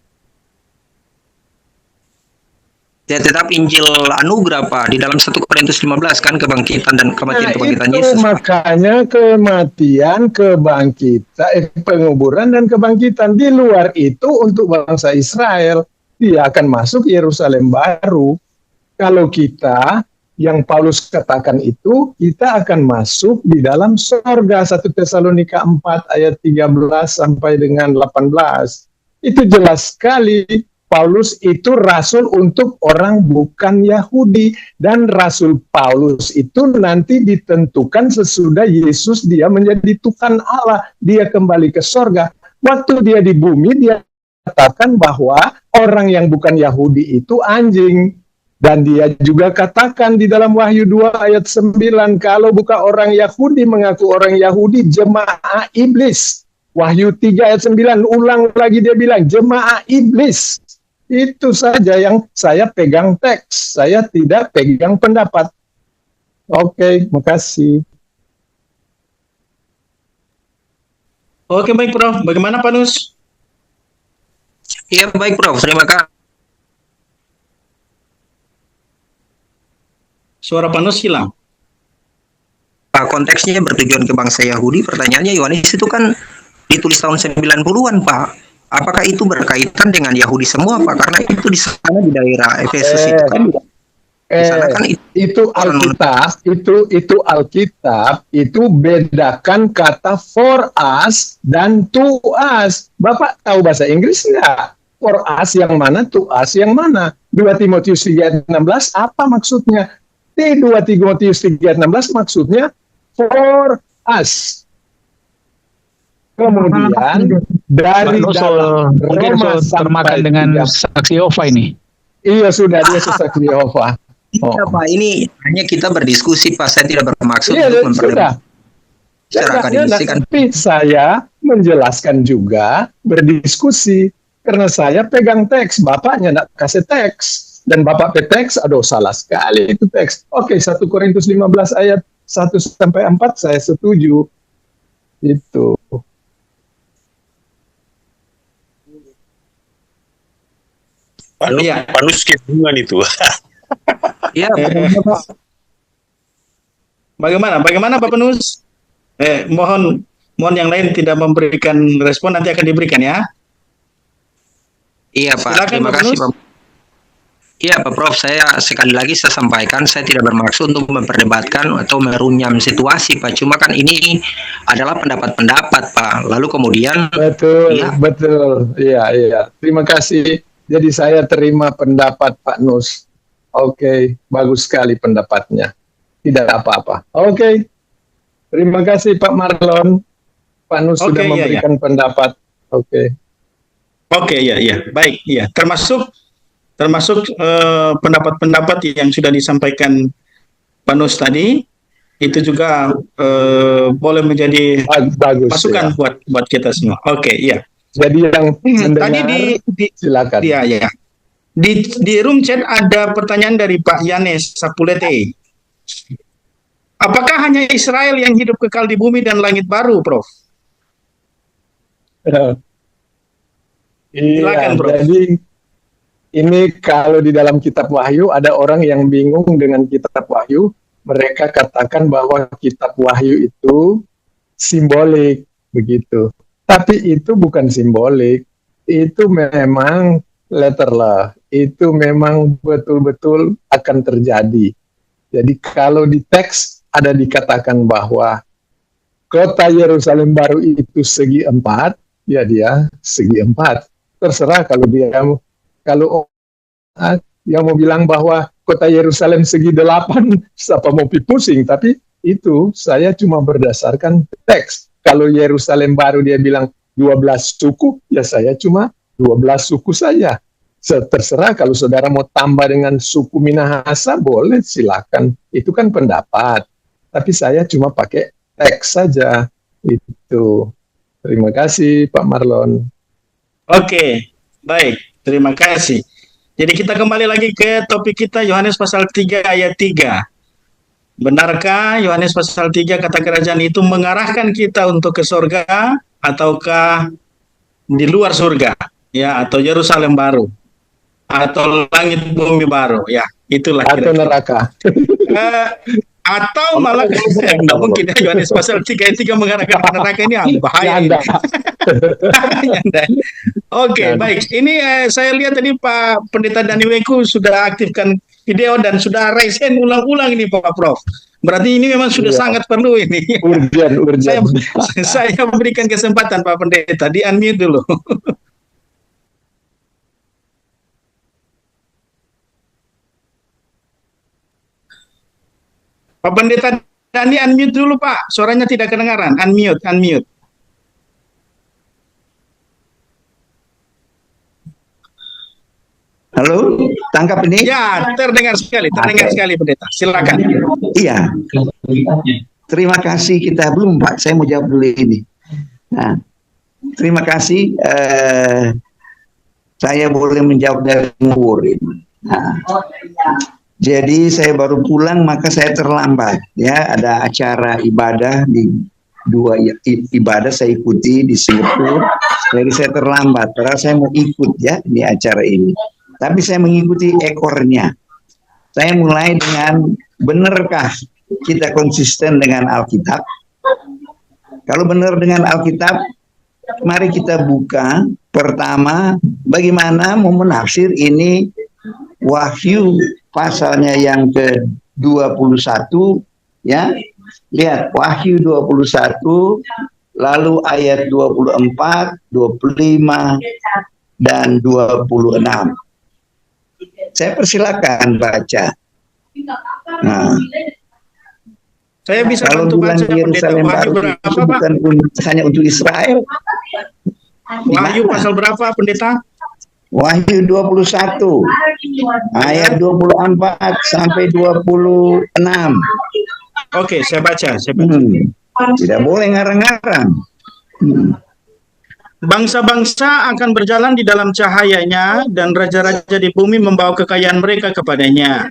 Ya tetap Injil anugerah Pak, di dalam 1 Korintus 15 kan kebangkitan dan kematian Yesus. Makanya kematian, penguburan dan kebangkitan. Di luar itu untuk bangsa Israel, dia akan masuk Yerusalem baru. Kalau kita yang Paulus katakan itu, kita akan masuk di dalam surga. 1 Tesalonika 4 ayat 13 sampai dengan 18. Itu jelas sekali. Paulus itu rasul untuk orang bukan Yahudi, dan rasul Paulus itu nanti ditentukan sesudah Yesus dia menjadi Tuhan Allah, dia kembali ke sorga. Waktu dia di bumi dia katakan bahwa orang yang bukan Yahudi itu anjing, dan dia juga katakan di dalam Wahyu 2 ayat 9, kalau bukan orang Yahudi mengaku orang Yahudi, jemaah iblis. Wahyu 3 ayat 9 ulang lagi dia bilang jemaah iblis. Itu saja yang saya pegang teks, saya tidak pegang pendapat. Oke, makasih. Oke, baik Prof. Bagaimana Pak Nus? Iya baik Prof, terima kasih. Suara Pak Nus hilang. Pak, konteksnya bertujuan ke bangsa Yahudi, pertanyaannya Yohanes itu kan ditulis tahun 90-an Pak. Apakah itu berkaitan dengan Yahudi semua, Pak? Karena itu di sana di daerah Efesus itu kan di sana kan itu Alkitab, itu Alkitab, itu bedakan kata for us dan to us. Bapak tahu bahasa Inggris nggak? For us yang mana, to us yang mana? 2 Timotius 3:16 apa maksudnya? Di 2 Timotius 3:16 maksudnya for us. Kemudian dari dalam mungkin Roma termakan sampai dengan saksi Yehova ini. Iya, sudah dia saksi Yehova. Iya, Pak, ini hanya kita berdiskusi, Pak. Saya tidak bermaksud Iya, untuk sudah. secara akademisi kan. Tapi saya menjelaskan juga, berdiskusi. Karena saya pegang teks, bapaknya tidak kasih teks. Dan bapak teks, aduh salah sekali itu teks. Oke, 1 Korintus 15 ayat 1-4 saya setuju. Itu. Iya. Panus kebingungan itu. Iya, Pak. Bagaimana Pak Penus? Mohon yang lain tidak memberikan respon, nanti akan diberikan ya. Iya, Pak. Silakan, Terima Pak kasih, Penus. Pak. Iya, Pak Prof. Saya sekali lagi saya sampaikan, saya tidak bermaksud untuk memperdebatkan atau merunyam situasi, Pak. Cuma kan ini adalah pendapat-pendapat, Pak. Lalu kemudian Betul, iya. betul. Iya. Terima kasih. Jadi saya terima pendapat Pak Nus. Oke, bagus sekali pendapatnya. Tidak apa-apa. Oke. Terima kasih Pak Marlon. Pak Nus sudah memberikan pendapat. Oke. Oke, iya. Baik, iya. Termasuk pendapat-pendapat yang sudah disampaikan Pak Nus tadi, itu juga boleh menjadi bagus, masukan buat kita semua. Oke, iya. Jadi yang mendengar, tadi silakan. Iya. Di room chat ada pertanyaan dari Pak Yanes Sapulete. Apakah hanya Israel yang hidup kekal di bumi dan langit baru, Prof? Silakan, Iya, Prof. jadi ini kalau di dalam kitab Wahyu ada orang yang bingung dengan kitab Wahyu, mereka katakan bahwa kitab Wahyu itu simbolik begitu. Tapi itu bukan simbolik, itu memang letterlah, itu memang betul-betul akan terjadi. Jadi kalau di teks ada dikatakan bahwa kota Yerusalem baru itu segi 4, ya dia segi 4. Terserah kalau yang mau bilang bahwa kota Yerusalem segi 8, siapa mau pusing, tapi itu saya cuma berdasarkan teks. Kalau Yerusalem baru dia bilang 12 suku, ya saya cuma 12 suku saja. Terserah kalau saudara mau tambah dengan suku Minahasa, boleh silakan. Itu kan pendapat. Tapi saya cuma pakai teks saja. Itu. Terima kasih Pak Marlon. Oke, baik. Terima kasih. Jadi kita kembali lagi ke topik kita, Yohanes pasal 3 ayat 3. Benarkah Yohanes pasal 3 kata kerajaan itu mengarahkan kita untuk ke surga ataukah di luar surga, ya, atau Yerusalem baru atau langit bumi baru, ya, itulah atau neraka. Atau malah nggak mungkin ya, Yohanes pasal 3 ayat 3 mengarahkan ke neraka, ini bahaya ini. Oke, baik. Ini saya lihat tadi Pak Pendeta Dani Weku sudah aktifkan video dan sudah raise hand ulang-ulang ini Pak Prof. Berarti ini memang sudah sangat perlu ini. Urgen. Saya berikan kesempatan Pak Pendeta, di unmute dulu. Pak Pendeta Dani, unmute dulu Pak, suaranya tidak kedengaran. Unmute. Halo, tangkap ini? Ya, terdengar sekali Pendeta. Silakan. Iya. Terima kasih, kita belum Pak, saya mau jawab dulu ini. Nah, terima kasih. Saya boleh menjawab dari umur ini. Nah, jadi saya baru pulang, maka saya terlambat. Ya, ada acara ibadah di 2 ibadah saya ikuti di Singapura. Jadi saya terlambat. Padahal saya mau ikut ya di acara ini. Tapi saya mengikuti ekornya. Saya mulai dengan, benarkah kita konsisten dengan Alkitab? Kalau benar dengan Alkitab, mari kita buka Pertama, bagaimana mau menafsir ini Wahyu pasalnya yang ke-21, ya. Lihat Wahyu 21, lalu ayat 24, 25 dan 26. Saya persilakan baca. Nah, Saya bisa kalau bantu bilang baca pendeta. Yerusalem Wahyu baru berapa, itu Pak? bukan hanya untuk Israel. Wahyu Gimana? pasal berapa, pendeta? Wahyu 21 ayat 24 sampai 26. Oke, saya baca. Saya baca. Tidak boleh ngarang-ngarang. Bangsa-bangsa akan berjalan di dalam cahayanya, dan raja-raja di bumi membawa kekayaan mereka kepadanya.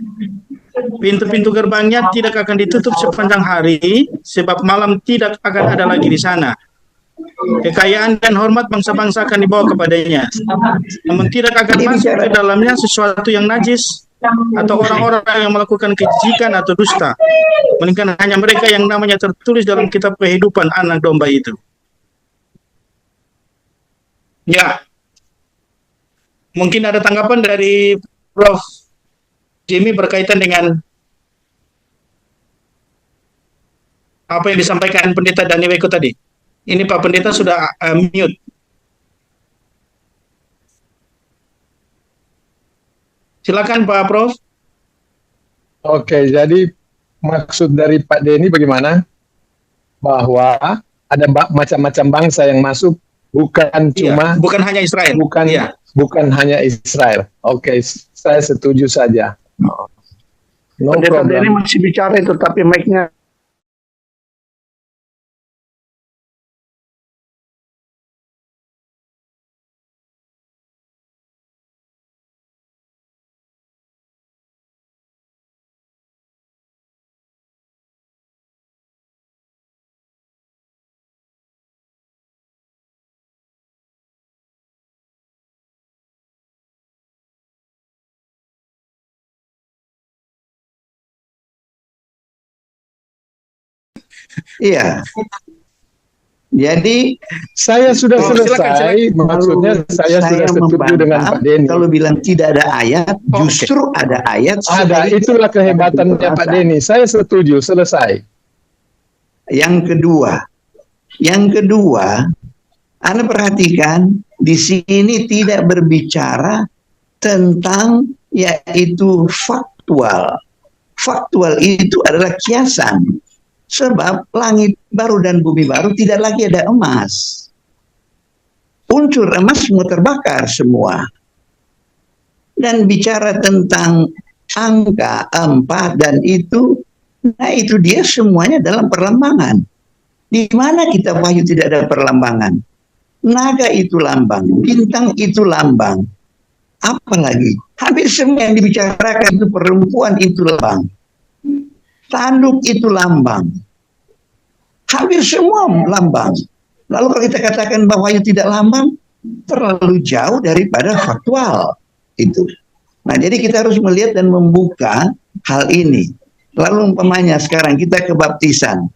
Pintu-pintu gerbangnya tidak akan ditutup sepanjang hari, sebab malam tidak akan ada lagi di sana. Kekayaan dan hormat bangsa-bangsa akan dibawa kepadanya, namun tidak akan masuk ke dalamnya sesuatu yang najis atau orang-orang yang melakukan kejikan atau dusta, melainkan hanya mereka yang namanya tertulis dalam kitab kehidupan anak domba itu. Ya, mungkin ada tanggapan dari Prof. Jimmy berkaitan dengan apa yang disampaikan Pendeta Dani Weko tadi. Ini Pak Pendeta sudah mute. Silakan Pak Prof. Oke, jadi maksud dari Pak Denny bagaimana? Bahwa ada macam-macam bangsa yang masuk, bukan cuma, bukan hanya Israel. Bukan hanya Israel. Oke, saya setuju saja. No Pendeta problem. Denny masih bicara itu, tapi mic-nya. Iya. Jadi saya sudah selesai. silakan. Maksudnya saya sudah setuju dengan Pak Denny. Kalau bilang tidak ada ayat, justru ada ayat. Ada, itulah kehebatannya Pak Denny. Saya setuju, selesai. Yang kedua, Anda perhatikan di sini tidak berbicara tentang yaitu faktual. Faktual itu adalah kiasan. Sebab langit baru dan bumi baru tidak lagi ada emas. Unsur emas semua terbakar semua. Dan bicara tentang angka 4 dan itu, nah itu dia semuanya dalam perlambangan. Di mana kita Wahyu tidak ada perlambangan? Naga itu lambang, bintang itu lambang. Apalagi hampir semua yang dibicarakan itu perempuan itu lambang. Tanduk itu lambang. Hampir semua lambang. Lalu kalau kita katakan bahwa itu tidak lambang, terlalu jauh daripada faktual itu. Nah, jadi kita harus melihat dan membuka hal ini. Lalu umpamanya sekarang kita ke baptisan.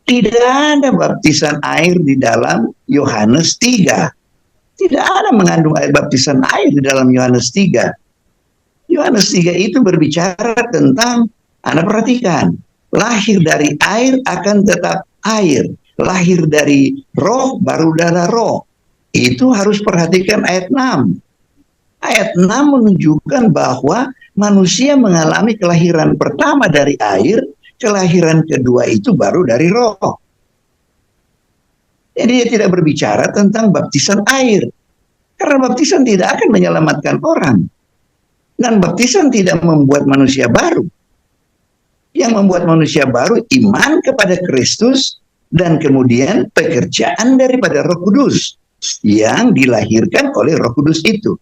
Tidak ada baptisan air di dalam Yohanes 3. Tidak ada mengandung air baptisan air di dalam Yohanes 3. Yohanes 3 itu berbicara tentang, Anda perhatikan, lahir dari air akan tetap air, lahir dari roh baru darah roh. Itu harus perhatikan ayat 6. Ayat 6 menunjukkan bahwa manusia mengalami kelahiran pertama dari air, kelahiran kedua itu baru dari roh. Jadi dia tidak berbicara tentang baptisan air. Karena baptisan tidak akan menyelamatkan orang. Dan baptisan tidak membuat manusia baru. Yang membuat manusia baru iman kepada Kristus dan kemudian pekerjaan daripada Roh Kudus yang dilahirkan oleh Roh Kudus itu.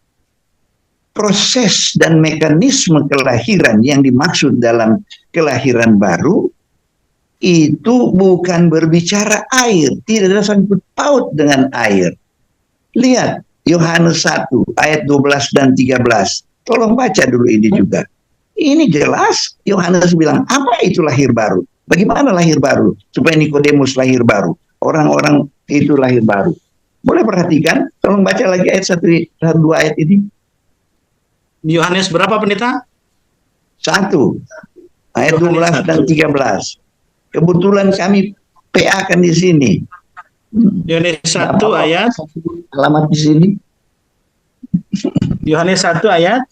Proses dan mekanisme kelahiran yang dimaksud dalam kelahiran baru itu bukan berbicara air, tidak ada sangkut paut dengan air. Lihat Yohanes 1 ayat 12 dan 13. Tolong baca dulu ini juga. Ini jelas Yohanes bilang, apa itu lahir baru? Bagaimana lahir baru? Supaya Nikodemus lahir baru. Orang-orang itu lahir baru. Boleh perhatikan, tolong baca lagi ayat 1, 2 ayat ini. Yohanes berapa pendeta? 1, ayat 12 dan 13. Kebetulan kami PA kan di sini. Yohanes 1 ayat. Alamat di sini. Yohanes 1 ayat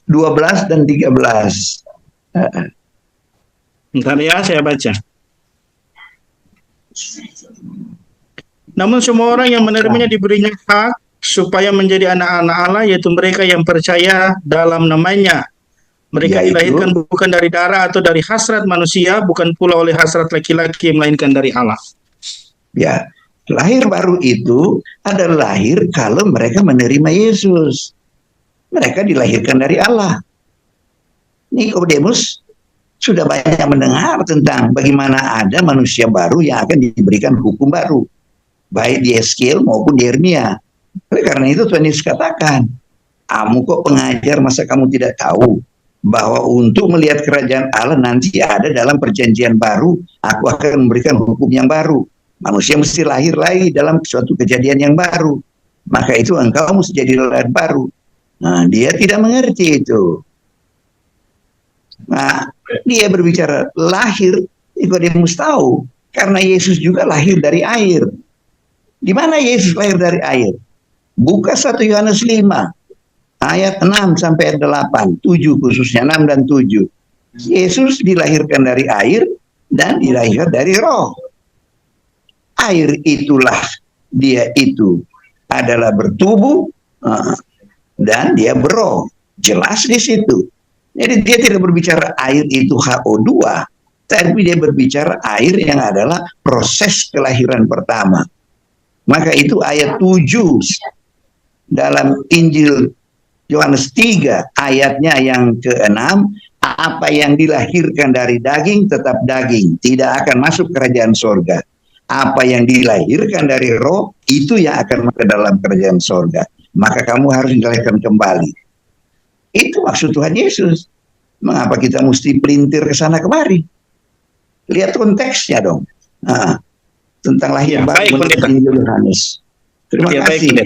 12 dan 13. Bentar ya, saya baca. Namun semua orang yang menerimanya diberinya hak supaya menjadi anak-anak Allah, yaitu mereka yang percaya dalam namanya. Mereka Yaitu? dilahirkan bukan dari darah atau dari hasrat manusia, bukan pula oleh hasrat laki-laki, melainkan dari Allah. Ya, lahir baru itu adalah lahir kalau mereka menerima Yesus. Mereka dilahirkan dari Allah. Nikodemus sudah banyak mendengar tentang bagaimana ada manusia baru yang akan diberikan hukum baru, baik di Yeskiel maupun di Yeremia. Oleh karena itu Tuhan Yesus katakan, kamu kok pengajar, masa kamu tidak tahu bahwa untuk melihat kerajaan Allah nanti ada dalam perjanjian baru, aku akan memberikan hukum yang baru. Manusia mesti lahir lagi dalam suatu kejadian yang baru. Maka itu engkau mesti jadi lahir baru. Nah, dia tidak mengerti itu. Nah, dia berbicara lahir, Nikodemus tahu, karena Yesus juga lahir dari air. Di mana Yesus lahir dari air? Buka 1 Yohanes 5, ayat 6 sampai ayat 8, 7 khususnya, 6 dan 7. Yesus dilahirkan dari air dan dilahirkan dari roh. Air itulah dia itu adalah bertubuh dan dia beroh. Jelas di situ. Jadi dia tidak berbicara air itu HO2, tapi dia berbicara air yang adalah proses kelahiran pertama. Maka itu ayat 7 dalam Injil Yohanes 3 ayatnya yang ke-6, apa yang dilahirkan dari daging tetap daging, tidak akan masuk kerajaan sorga. Apa yang dilahirkan dari roh, itu yang akan masuk ke dalam kerajaan sorga. Maka kamu harus dilahirkan kembali. Itu maksud Tuhan Yesus. Mengapa kita mesti pelintir ke sana kemari? Lihat konteksnya dong. Tentang lahir baru menurut Injil Yohanes. Terima kasih.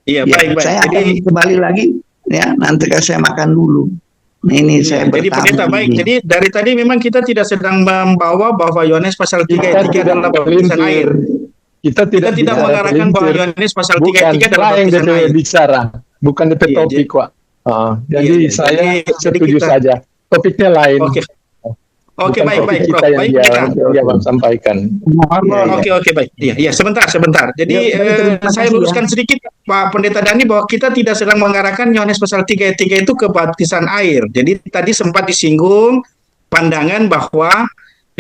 Iya, baik. Saya akan kembali lagi. Ya, nanti saya makan dulu. Nah, ini saya jadi pendeta baik. Jadi dari tadi memang kita tidak sedang membawa bahwa Yohanes pasal 3 ayat 3 adalah baptisan air. Kita tidak mengarahkan bahwa Yohanes pasal 3 ayat 3 adalah baptisan air. Bicara, bukan DP topik kok. Jadi saya setuju saja. Topiknya lain. Oke, baik, Prof. Baik, dia sampaikan. Oke, baik. Iya, sebentar. Jadi saya luruskan sedikit Pak Pendeta Dhani bahwa kita tidak sedang mengarahkan Yohanes pasal 3 ayat 3 itu ke baptisan air. Jadi tadi sempat disinggung pandangan bahwa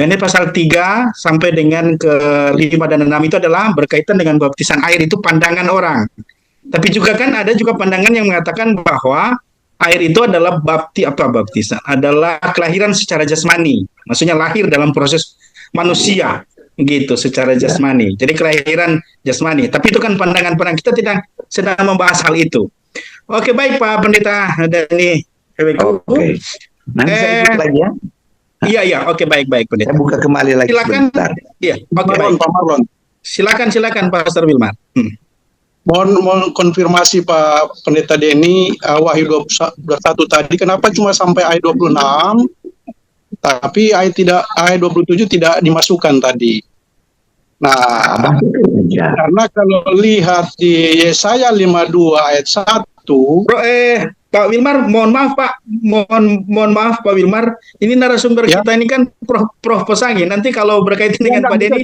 Yohanes pasal 3 sampai dengan ke 5 dan 6 itu adalah berkaitan dengan baptisan air, itu pandangan orang. Tapi juga kan ada juga pandangan yang mengatakan bahwa air itu adalah baptisan adalah kelahiran secara jasmani. Maksudnya lahir dalam proses manusia gitu secara jasmani. Jadi kelahiran jasmani. Tapi itu kan pandangan-pandangan, kita tidak sedang membahas hal itu. Oke, baik Pak Pendeta Dhani. Oke. Nanti saya ikut lagi ya. Iya, oke, baik Pendeta. Saya buka kembali lagi. Silakan. Sebentar. Iya, oke, baik. Pak Marlon. Silakan Pastor Wilmar. Mohon konfirmasi Pak Pendeta Dhani, Wahyu 21 tadi kenapa cuma sampai ayat 26 tapi ayat 27 tidak dimasukkan tadi. Nah, karena kalau lihat di Yesaya 52 ayat 1, Pak Wilmar, mohon maaf Pak, mohon maaf Pak Wilmar, ini narasumber kita ini kan Prof Pesangin. Nanti kalau berkaitan dengan Pak Dhani,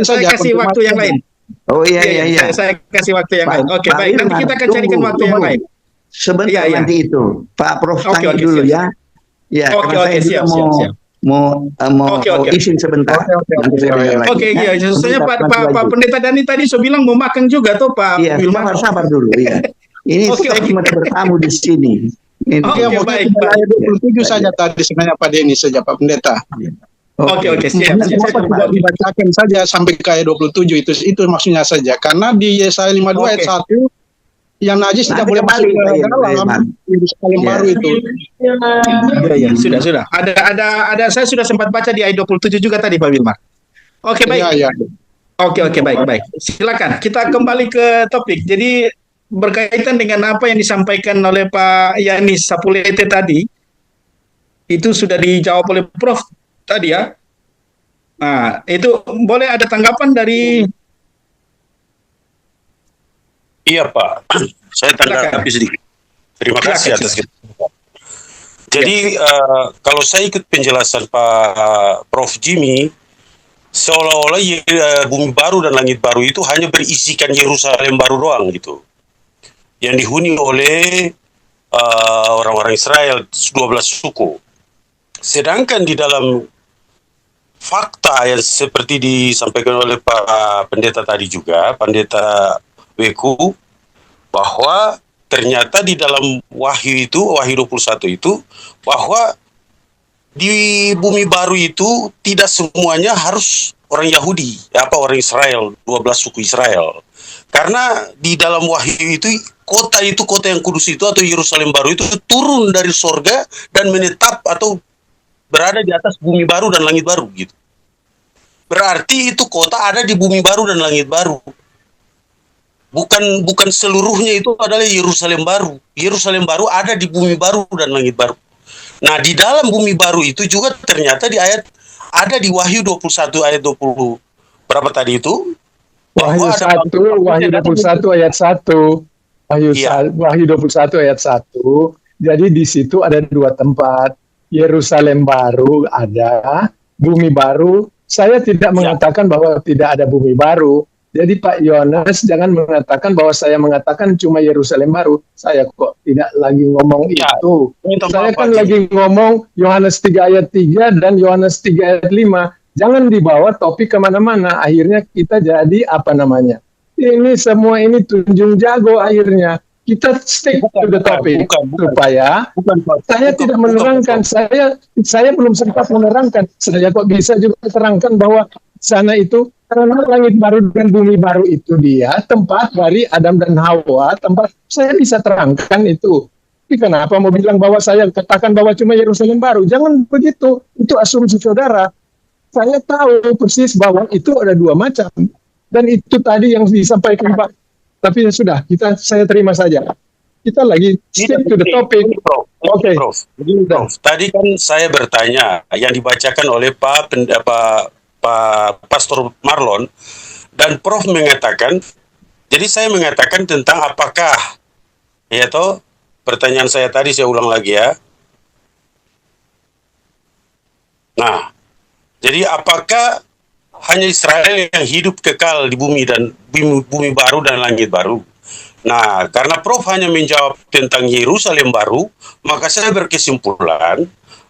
saya kasih waktu yang lain. Oh iya. Saya kasih waktu yang lain. Oke, baik. Nanti kita akan carikan waktu yang lain. Sebentar nanti itu. Pak Prof tanya dulu ya. Ya, oke, siap. Mau izin sebentar. Nanti saya dengar lagi. Oke, iya. Saya Pak Pendeta Dhani tadi saya bilang mau makan juga tuh Pak Wilmar. Sabar dulu ya. Ini saya cuma bertamu di sini. Oke, baik. Ayat 27 saja tadi sebenarnya Pak Dhani saja Pak Pendeta. Oke, siap. Saya dibacakan saja sampai ke ayat 27 itu maksudnya saja. Karena di Yesaya 52 ayat 1 yang najis tidak boleh masuk ke dalam Yerusalem baru itu. Iya, sudah. Ada saya sudah sempat baca di ayat 27 juga tadi Pak Wilmar. Oke, baik. Iya. Oke, baik. Silakan. Kita kembali ke topik. Jadi berkaitan dengan apa yang disampaikan oleh Pak Yanis Sapulete tadi, itu sudah dijawab oleh Prof tadi ya. Nah, itu boleh ada tanggapan dari... Iya Pak, saya tanggapi sedikit. Terima kasih atas kesempatan. Jadi kalau saya ikut penjelasan Pak Prof Jimmy, seolah-olah bumi baru dan langit baru itu hanya berisikan Yerusalem baru doang gitu, yang dihuni oleh orang-orang Israel 12 suku. Sedangkan di dalam fakta yang seperti disampaikan oleh Pak Pendeta tadi juga, Pendeta Weku, bahwa ternyata di dalam Wahyu 21 itu, bahwa di bumi baru itu tidak semuanya harus orang Yahudi, orang Israel, 12 suku Israel. Karena di dalam Wahyu itu, kota yang kudus itu atau Yerusalem baru itu turun dari sorga dan menetap atau berada di atas bumi baru dan langit baru gitu. Berarti itu kota ada di bumi baru dan langit baru. Bukan seluruhnya itu adalah Yerusalem baru. Yerusalem baru ada di bumi baru dan langit baru. Nah, di dalam bumi baru itu juga ternyata ada di Wahyu 21 ayat 20 berapa tadi itu? Wahyu 21 ayat 1. Wahyu 21 ayat 1. Jadi di situ ada dua tempat. Yerusalem baru ada, bumi baru. Saya tidak mengatakan bahwa tidak ada bumi baru. Jadi Pak Yohanes jangan mengatakan bahwa saya mengatakan cuma Yerusalem baru. Saya kok tidak lagi ngomong itu. Saya kan lagi ngomong Yohanes 3 ayat 3 dan Yohanes 3 ayat 5. Jangan dibawa topik kemana-mana. Akhirnya kita jadi ini semua ini tunjung jago akhirnya. Kita stick to the topic supaya saya tidak menerangkan. Saya belum sempat menerangkan. Saya kok bisa juga terangkan bahwa sana itu karena langit baru dan bumi baru itu dia tempat dari Adam dan Hawa, tempat saya bisa terangkan itu. Tapi kenapa mau bilang bahwa saya katakan bahwa cuma Yerusalem baru? Jangan begitu. Itu asumsi saudara. Saya tahu persis bahwa itu ada dua macam. Dan itu tadi yang disampaikan Pak. Tapi sudah, saya terima saja. Kita lagi stick to the topic. Oke. Prof. Tadi kan saya bertanya yang dibacakan oleh Pak Pastor Marlon, dan Prof mengatakan, jadi saya mengatakan tentang apakah, pertanyaan saya tadi saya ulang lagi ya. Nah, jadi apakah hanya Israel yang hidup kekal di bumi dan bumi baru dan langit baru? Nah, karena Prof hanya menjawab tentang Yerusalem baru, maka saya berkesimpulan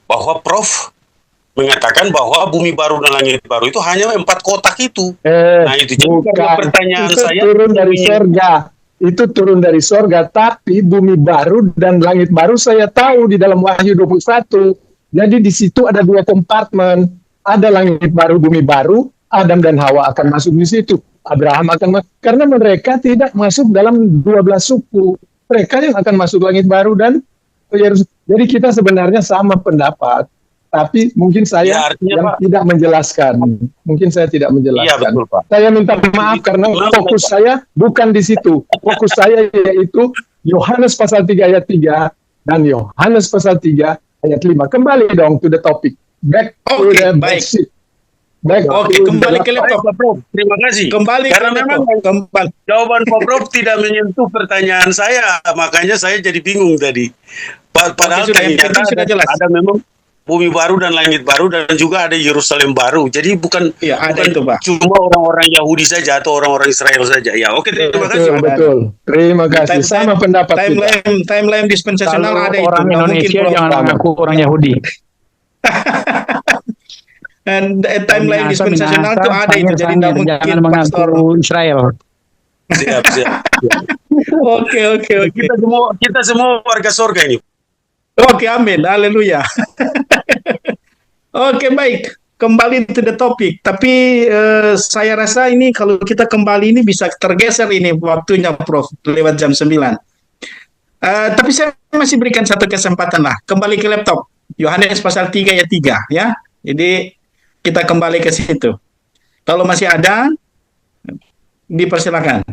bahwa Prof mengatakan bahwa bumi baru dan langit baru itu hanya 4 kotak itu. Nah, itu jadi pertanyaan itu saya turun dari sorga. Itu turun dari sorga, tapi bumi baru dan langit baru saya tahu di dalam Wahyu 21. Jadi di situ ada 2 kompartemen. Ada langit baru, bumi baru, Adam dan Hawa akan masuk di situ. Abraham akan masuk. Karena mereka tidak masuk dalam 12 suku. Mereka yang akan masuk langit baru dan Yerusalem. Jadi kita sebenarnya sama pendapat. Tapi mungkin saya tidak menjelaskan. Mungkin saya tidak menjelaskan. Iya, betul, Pak. Saya minta maaf karena fokus saya bukan di situ. Fokus saya yaitu Yohanes pasal 3 ayat 3 dan Yohanes pasal 3 ayat 5. Kembali dong to the topic. Back to the basic. Kembali ke laptop, Prof. Terima kasih. Karena memang jawaban Pak Prof tidak menyentuh pertanyaan saya, makanya saya jadi bingung tadi. Padahal ternyata sudah jelas. Ada memang bumi baru dan langit baru dan juga ada Yerusalem baru. Jadi bukan itu, Pak. Cuma orang-orang Yahudi saja atau orang-orang Israel saja. Ya, oke, terima kasih. Betul. Terima kasih. Sama pendapat timeline dispensasional ada itu. Orang Indonesia jangan mengaku orang Yahudi. Dan timeline dispensasional itu ada itu. Jadi tidak mungkin pastor Israel. Siap. Oke. Kita semua warga surga ini. Oke, amin. Haleluya. Oke, baik. Kembali to the topic. Tapi saya rasa ini kalau kita kembali ini bisa tergeser ini waktunya, Prof. Lewat jam 9. Tapi saya masih berikan satu kesempatan lah. Kembali ke laptop. Yohanes pasal 3 ayat 3. Ya. Jadi kita kembali ke situ. Kalau masih ada, Dipersilakan.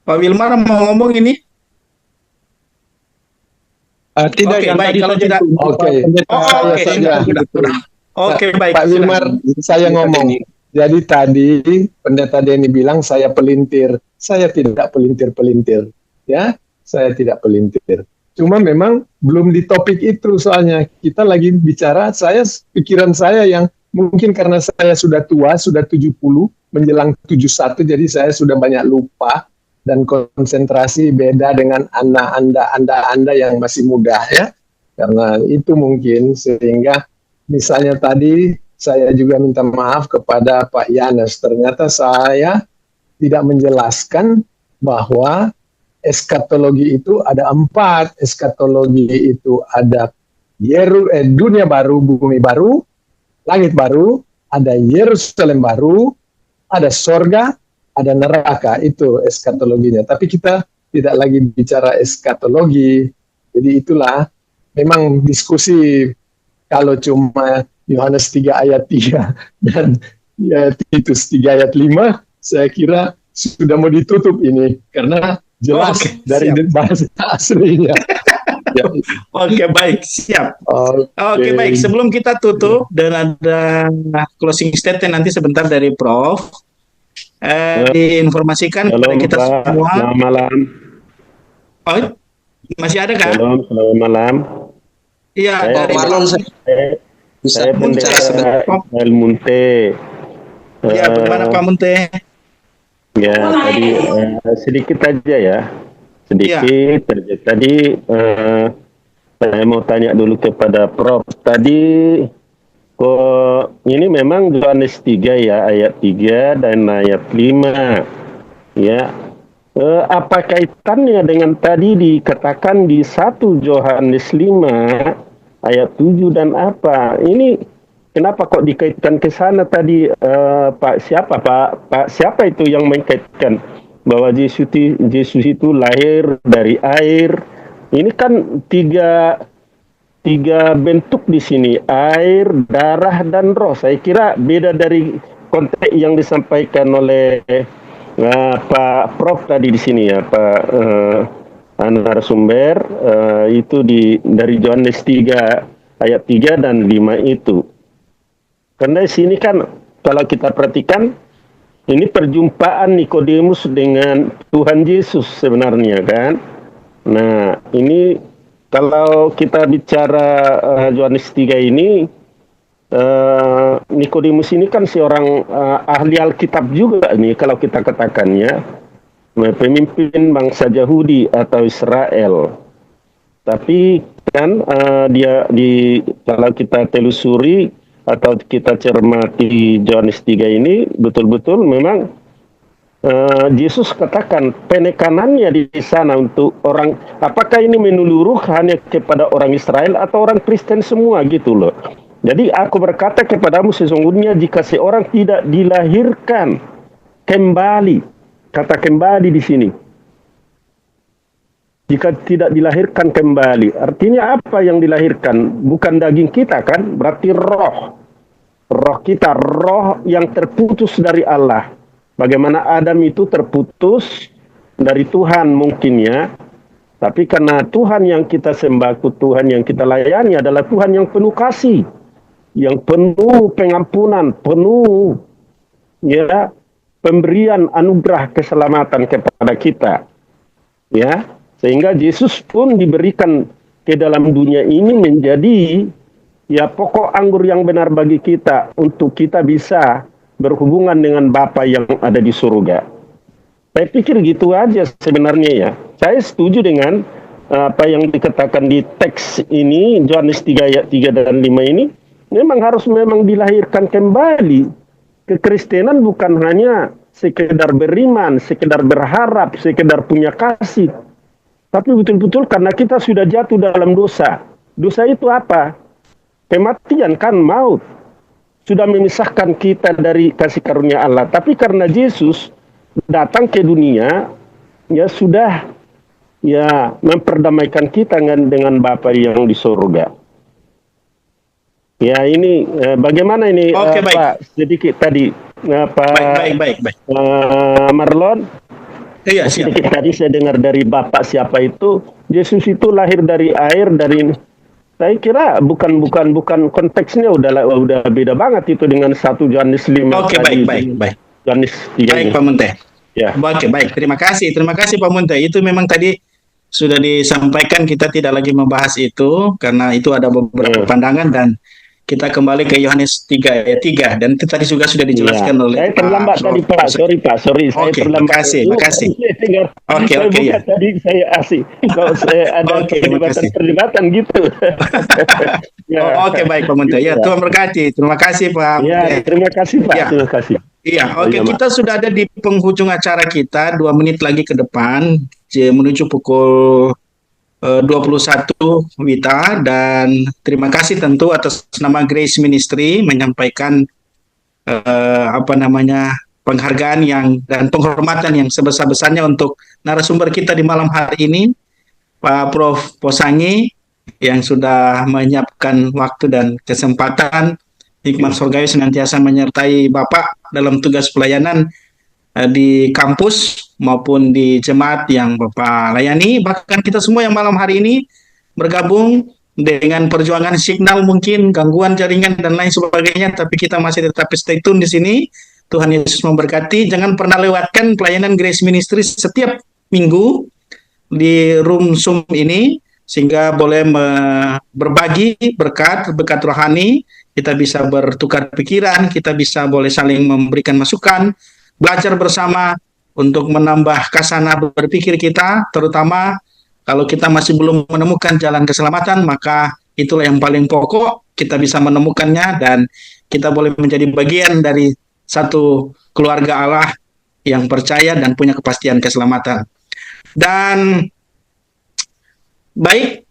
Pak Wilmar mau ngomong ini? Tidak, Oke, yang baik. tadi Kalau saja tidak, itu, Pak Oke. Pendeta. oke, saja. oke, baik. Pak Wilmar, silakan. saya ngomong. Jadi tadi Pendeta Denny bilang saya pelintir. Saya tidak pelintir-pelintir. Ya, saya tidak pelintir. Cuma memang belum di topik itu soalnya. Kita lagi bicara, pikiran saya yang mungkin karena saya sudah tua, sudah 70, menjelang 71, jadi saya sudah banyak lupa dan konsentrasi beda dengan Anda yang masih muda ya. Karena itu mungkin sehingga misalnya tadi saya juga minta maaf kepada Pak Yanes. Ternyata saya tidak menjelaskan bahwa eskatologi itu ada 4. Eskatologi itu ada dunia baru, bumi baru, langit baru, ada Yerusalem baru, ada sorga, ada neraka. Itu eskatologinya. Tapi kita tidak lagi bicara eskatologi. Jadi itulah memang diskusi kalau cuma Yohanes 3 ayat 3 dan ya, Titus 3 ayat 5, saya kira sudah mau ditutup ini karena jelas dari bahasa aslinya. Ya. Oke, baik, siap. Oke, baik. Sebelum kita tutup dan ada closing statement nanti sebentar dari Prof. Diinformasikan kepada kita semua. Selamat malam. Oh, masih ada kan? Selamat malam. Iya, dari Marlon, saya Pendeta Ismail Munte. Ya, bagaimana Pak Munte? Ya, tadi sedikit aja ya. Sedikit. Tadi saya mau tanya dulu kepada Prof. Tadi ini memang Yohanes 3 ya, ayat 3 dan ayat 5. Ya. Apa kaitannya dengan tadi dikatakan di 1 Yohanes 5 ayat 7 dan apa? Ini kenapa kok dikaitkan ke sana tadi Pak siapa itu yang mengkaitkan bahwa Yesus itu lahir dari air? Ini kan tiga bentuk di sini, air, darah dan roh. Saya kira beda dari konteks yang disampaikan oleh Pak Prof tadi di sini ya, Pak narasumber itu dari Yohanes 3 ayat 3 dan 5 itu. Karena di sini kan kalau kita perhatikan ini perjumpaan Nikodemus dengan Tuhan Yesus sebenarnya kan. Nah, ini kalau kita bicara Yohanes 3 ini Nikodemus ini kan seorang ahli Alkitab juga nih kalau kita katakannya, pemimpin bangsa Yahudi atau Israel. Tapi kan kalau kita telusuri atau kita cermati Yohanes 3 ini betul-betul memang Yesus katakan penekanannya di sana untuk orang, apakah ini menyeluruh hanya kepada orang Israel atau orang Kristen semua gitu loh. Jadi aku berkata kepadamu sesungguhnya jika seorang tidak dilahirkan kembali, kata kembali di sini. Jika tidak dilahirkan kembali, artinya apa yang dilahirkan? Bukan daging kita kan, berarti roh. Roh kita, roh yang terputus dari Allah. Bagaimana Adam itu terputus dari Tuhan mungkin ya. Tapi karena Tuhan yang kita sembah, Tuhan yang kita layani adalah Tuhan yang penuh kasih, yang penuh pengampunan, penuh ya pemberian anugerah keselamatan kepada kita. Ya, sehingga Yesus pun diberikan ke dalam dunia ini menjadi ya pokok anggur yang benar bagi kita untuk kita bisa berhubungan dengan Bapa yang ada di surga. Saya pikir gitu aja sebenarnya ya. Saya setuju dengan apa yang dikatakan di teks ini, Yohanes 3 ayat 3 dan 5 ini, memang harus dilahirkan kembali. Kekristenan bukan hanya sekedar beriman, sekedar berharap, sekedar punya kasih. Tapi betul-betul karena kita sudah jatuh dalam dosa. Dosa itu apa? Kematian kan, maut. Sudah memisahkan kita dari kasih karunia Allah. Tapi karena Yesus datang ke dunia, ya sudah ya memperdamaikan kita dengan Bapa yang di surga. Ya ini bagaimana ini Oke, baik. Pak sedikit tadi Pak Baik. Marlon. Iya, siap. Sedikit tadi saya dengar dari Bapak siapa itu, Yesus itu lahir dari air, dari, saya kira bukan konteksnya udah beda banget itu dengan 1 Yohanes 5 Oke, tadi. baik. Yohanes 3 Baik, ini. Pak Munte. Ya. Oke, baik. Terima kasih Pak Munte. Itu memang tadi sudah disampaikan, kita tidak lagi membahas itu karena itu ada beberapa pandangan, dan kita kembali ke Yohanes 3 ayat 3, dan itu tadi juga sudah dijelaskan oleh Saya terlambat tadi Pak, sorry saya Oke, terlambat. makasih. Oke, ya. Tadi saya asik kalau saya ada perdebatan gitu. Oke, baik Pak Munte. Ya, Tuhan berkati. Terima kasih Pak. Ya, terima kasih Pak. Ya. Terima kasih. Iya, oke, kita sudah ada di penghujung acara kita, 2 menit lagi ke depan menuju pukul 21 Wita, dan terima kasih tentu atas nama Grace Ministry menyampaikan penghargaan dan penghormatan yang sebesar-besarnya untuk narasumber kita di malam hari ini, Pak Prof. Posangi, yang sudah menyiapkan waktu dan kesempatan. Hikmat Surgawi senantiasa menyertai Bapak dalam tugas pelayanan di kampus maupun di jemaat yang Bapak layani. Bahkan kita semua yang malam hari ini bergabung dengan perjuangan signal, mungkin gangguan jaringan dan lain sebagainya, tapi kita masih tetap stay tune di sini. Tuhan Yesus memberkati. Jangan pernah lewatkan pelayanan Grace Ministry setiap minggu di room Zoom ini, sehingga boleh berbagi berkat rohani. Kita bisa bertukar pikiran, kita bisa boleh saling memberikan masukan, belajar bersama untuk menambah kasana berpikir kita, terutama kalau kita masih belum menemukan jalan keselamatan, maka itulah yang paling pokok, kita bisa menemukannya dan kita boleh menjadi bagian dari satu keluarga Allah yang percaya dan punya kepastian keselamatan. Dan baik,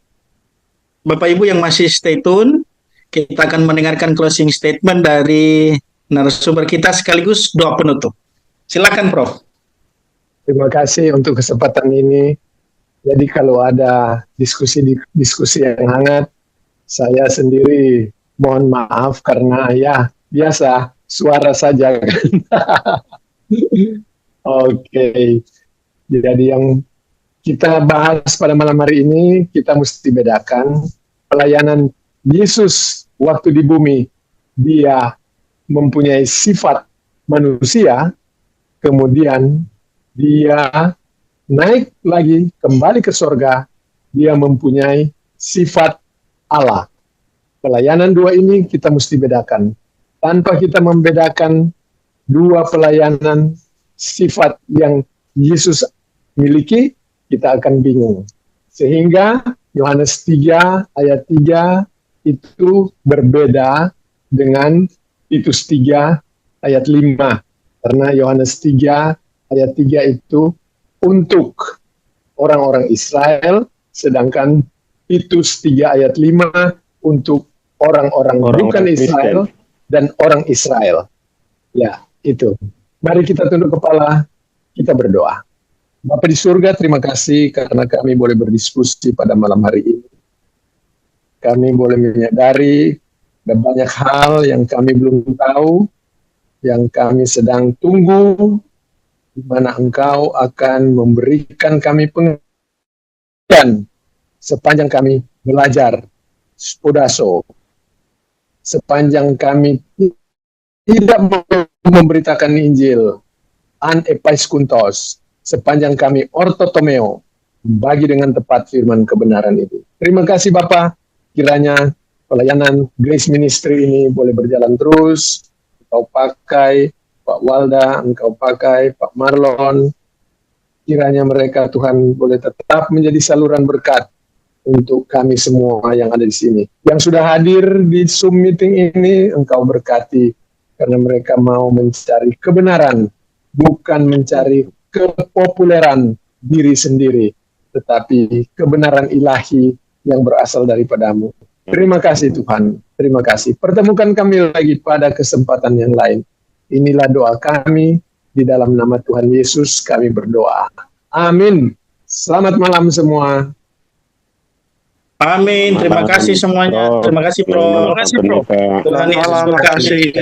Bapak Ibu yang masih stay tune, kita akan mendengarkan closing statement dari narasumber kita sekaligus doa penutup. Silakan, Prof. Terima kasih untuk kesempatan ini. Jadi kalau ada diskusi yang hangat, saya sendiri mohon maaf karena ya biasa suara saja kan. Oke. Jadi yang kita bahas pada malam hari ini, kita mesti bedakan pelayanan Yesus waktu di bumi. Dia mempunyai sifat manusia, kemudian dia naik lagi kembali ke sorga, dia mempunyai sifat Allah. Pelayanan dua ini kita mesti bedakan. Tanpa kita membedakan dua pelayanan sifat yang Yesus miliki, kita akan bingung. Sehingga Yohanes 3 ayat 3 itu berbeda dengan Titus 3 ayat 5. Karena Yohanes 3 ayat 3 itu untuk orang-orang Israel, sedangkan Titus 3 ayat 5 untuk orang-orang bukan Israel dan orang Israel. Ya, itu. Mari kita tunduk kepala, kita berdoa. Bapa di surga, terima kasih karena kami boleh berdiskusi pada malam hari ini. Kami boleh menyadari ada banyak hal yang kami belum tahu, yang kami sedang tunggu, di mana Engkau akan memberikan kami pengertian sepanjang kami belajar spodaso, sepanjang kami tidak memberitakan Injil, an epaiskuntos, sepanjang kami ortotomeo, bagi dengan tepat firman kebenaran itu. Terima kasih Bapak, kiranya pelayanan Grace Ministry ini boleh berjalan terus. Engkau pakai Pak Walda, Engkau pakai Pak Marlon, kiranya mereka Tuhan boleh tetap menjadi saluran berkat untuk kami semua yang ada di sini. Yang sudah hadir di Zoom meeting ini, Engkau berkati, karena mereka mau mencari kebenaran, bukan mencari kepopuleran diri sendiri, tetapi kebenaran ilahi yang berasal daripadamu. Terima kasih Tuhan, terima kasih. Pertemukan kami lagi pada kesempatan yang lain. Inilah doa kami, di dalam nama Tuhan Yesus kami berdoa. Amin. Selamat malam semua. Amin. Terima kasih semuanya. Terima kasih, Prof. Terima kasih, Prof. Tuhan Yesus berkati.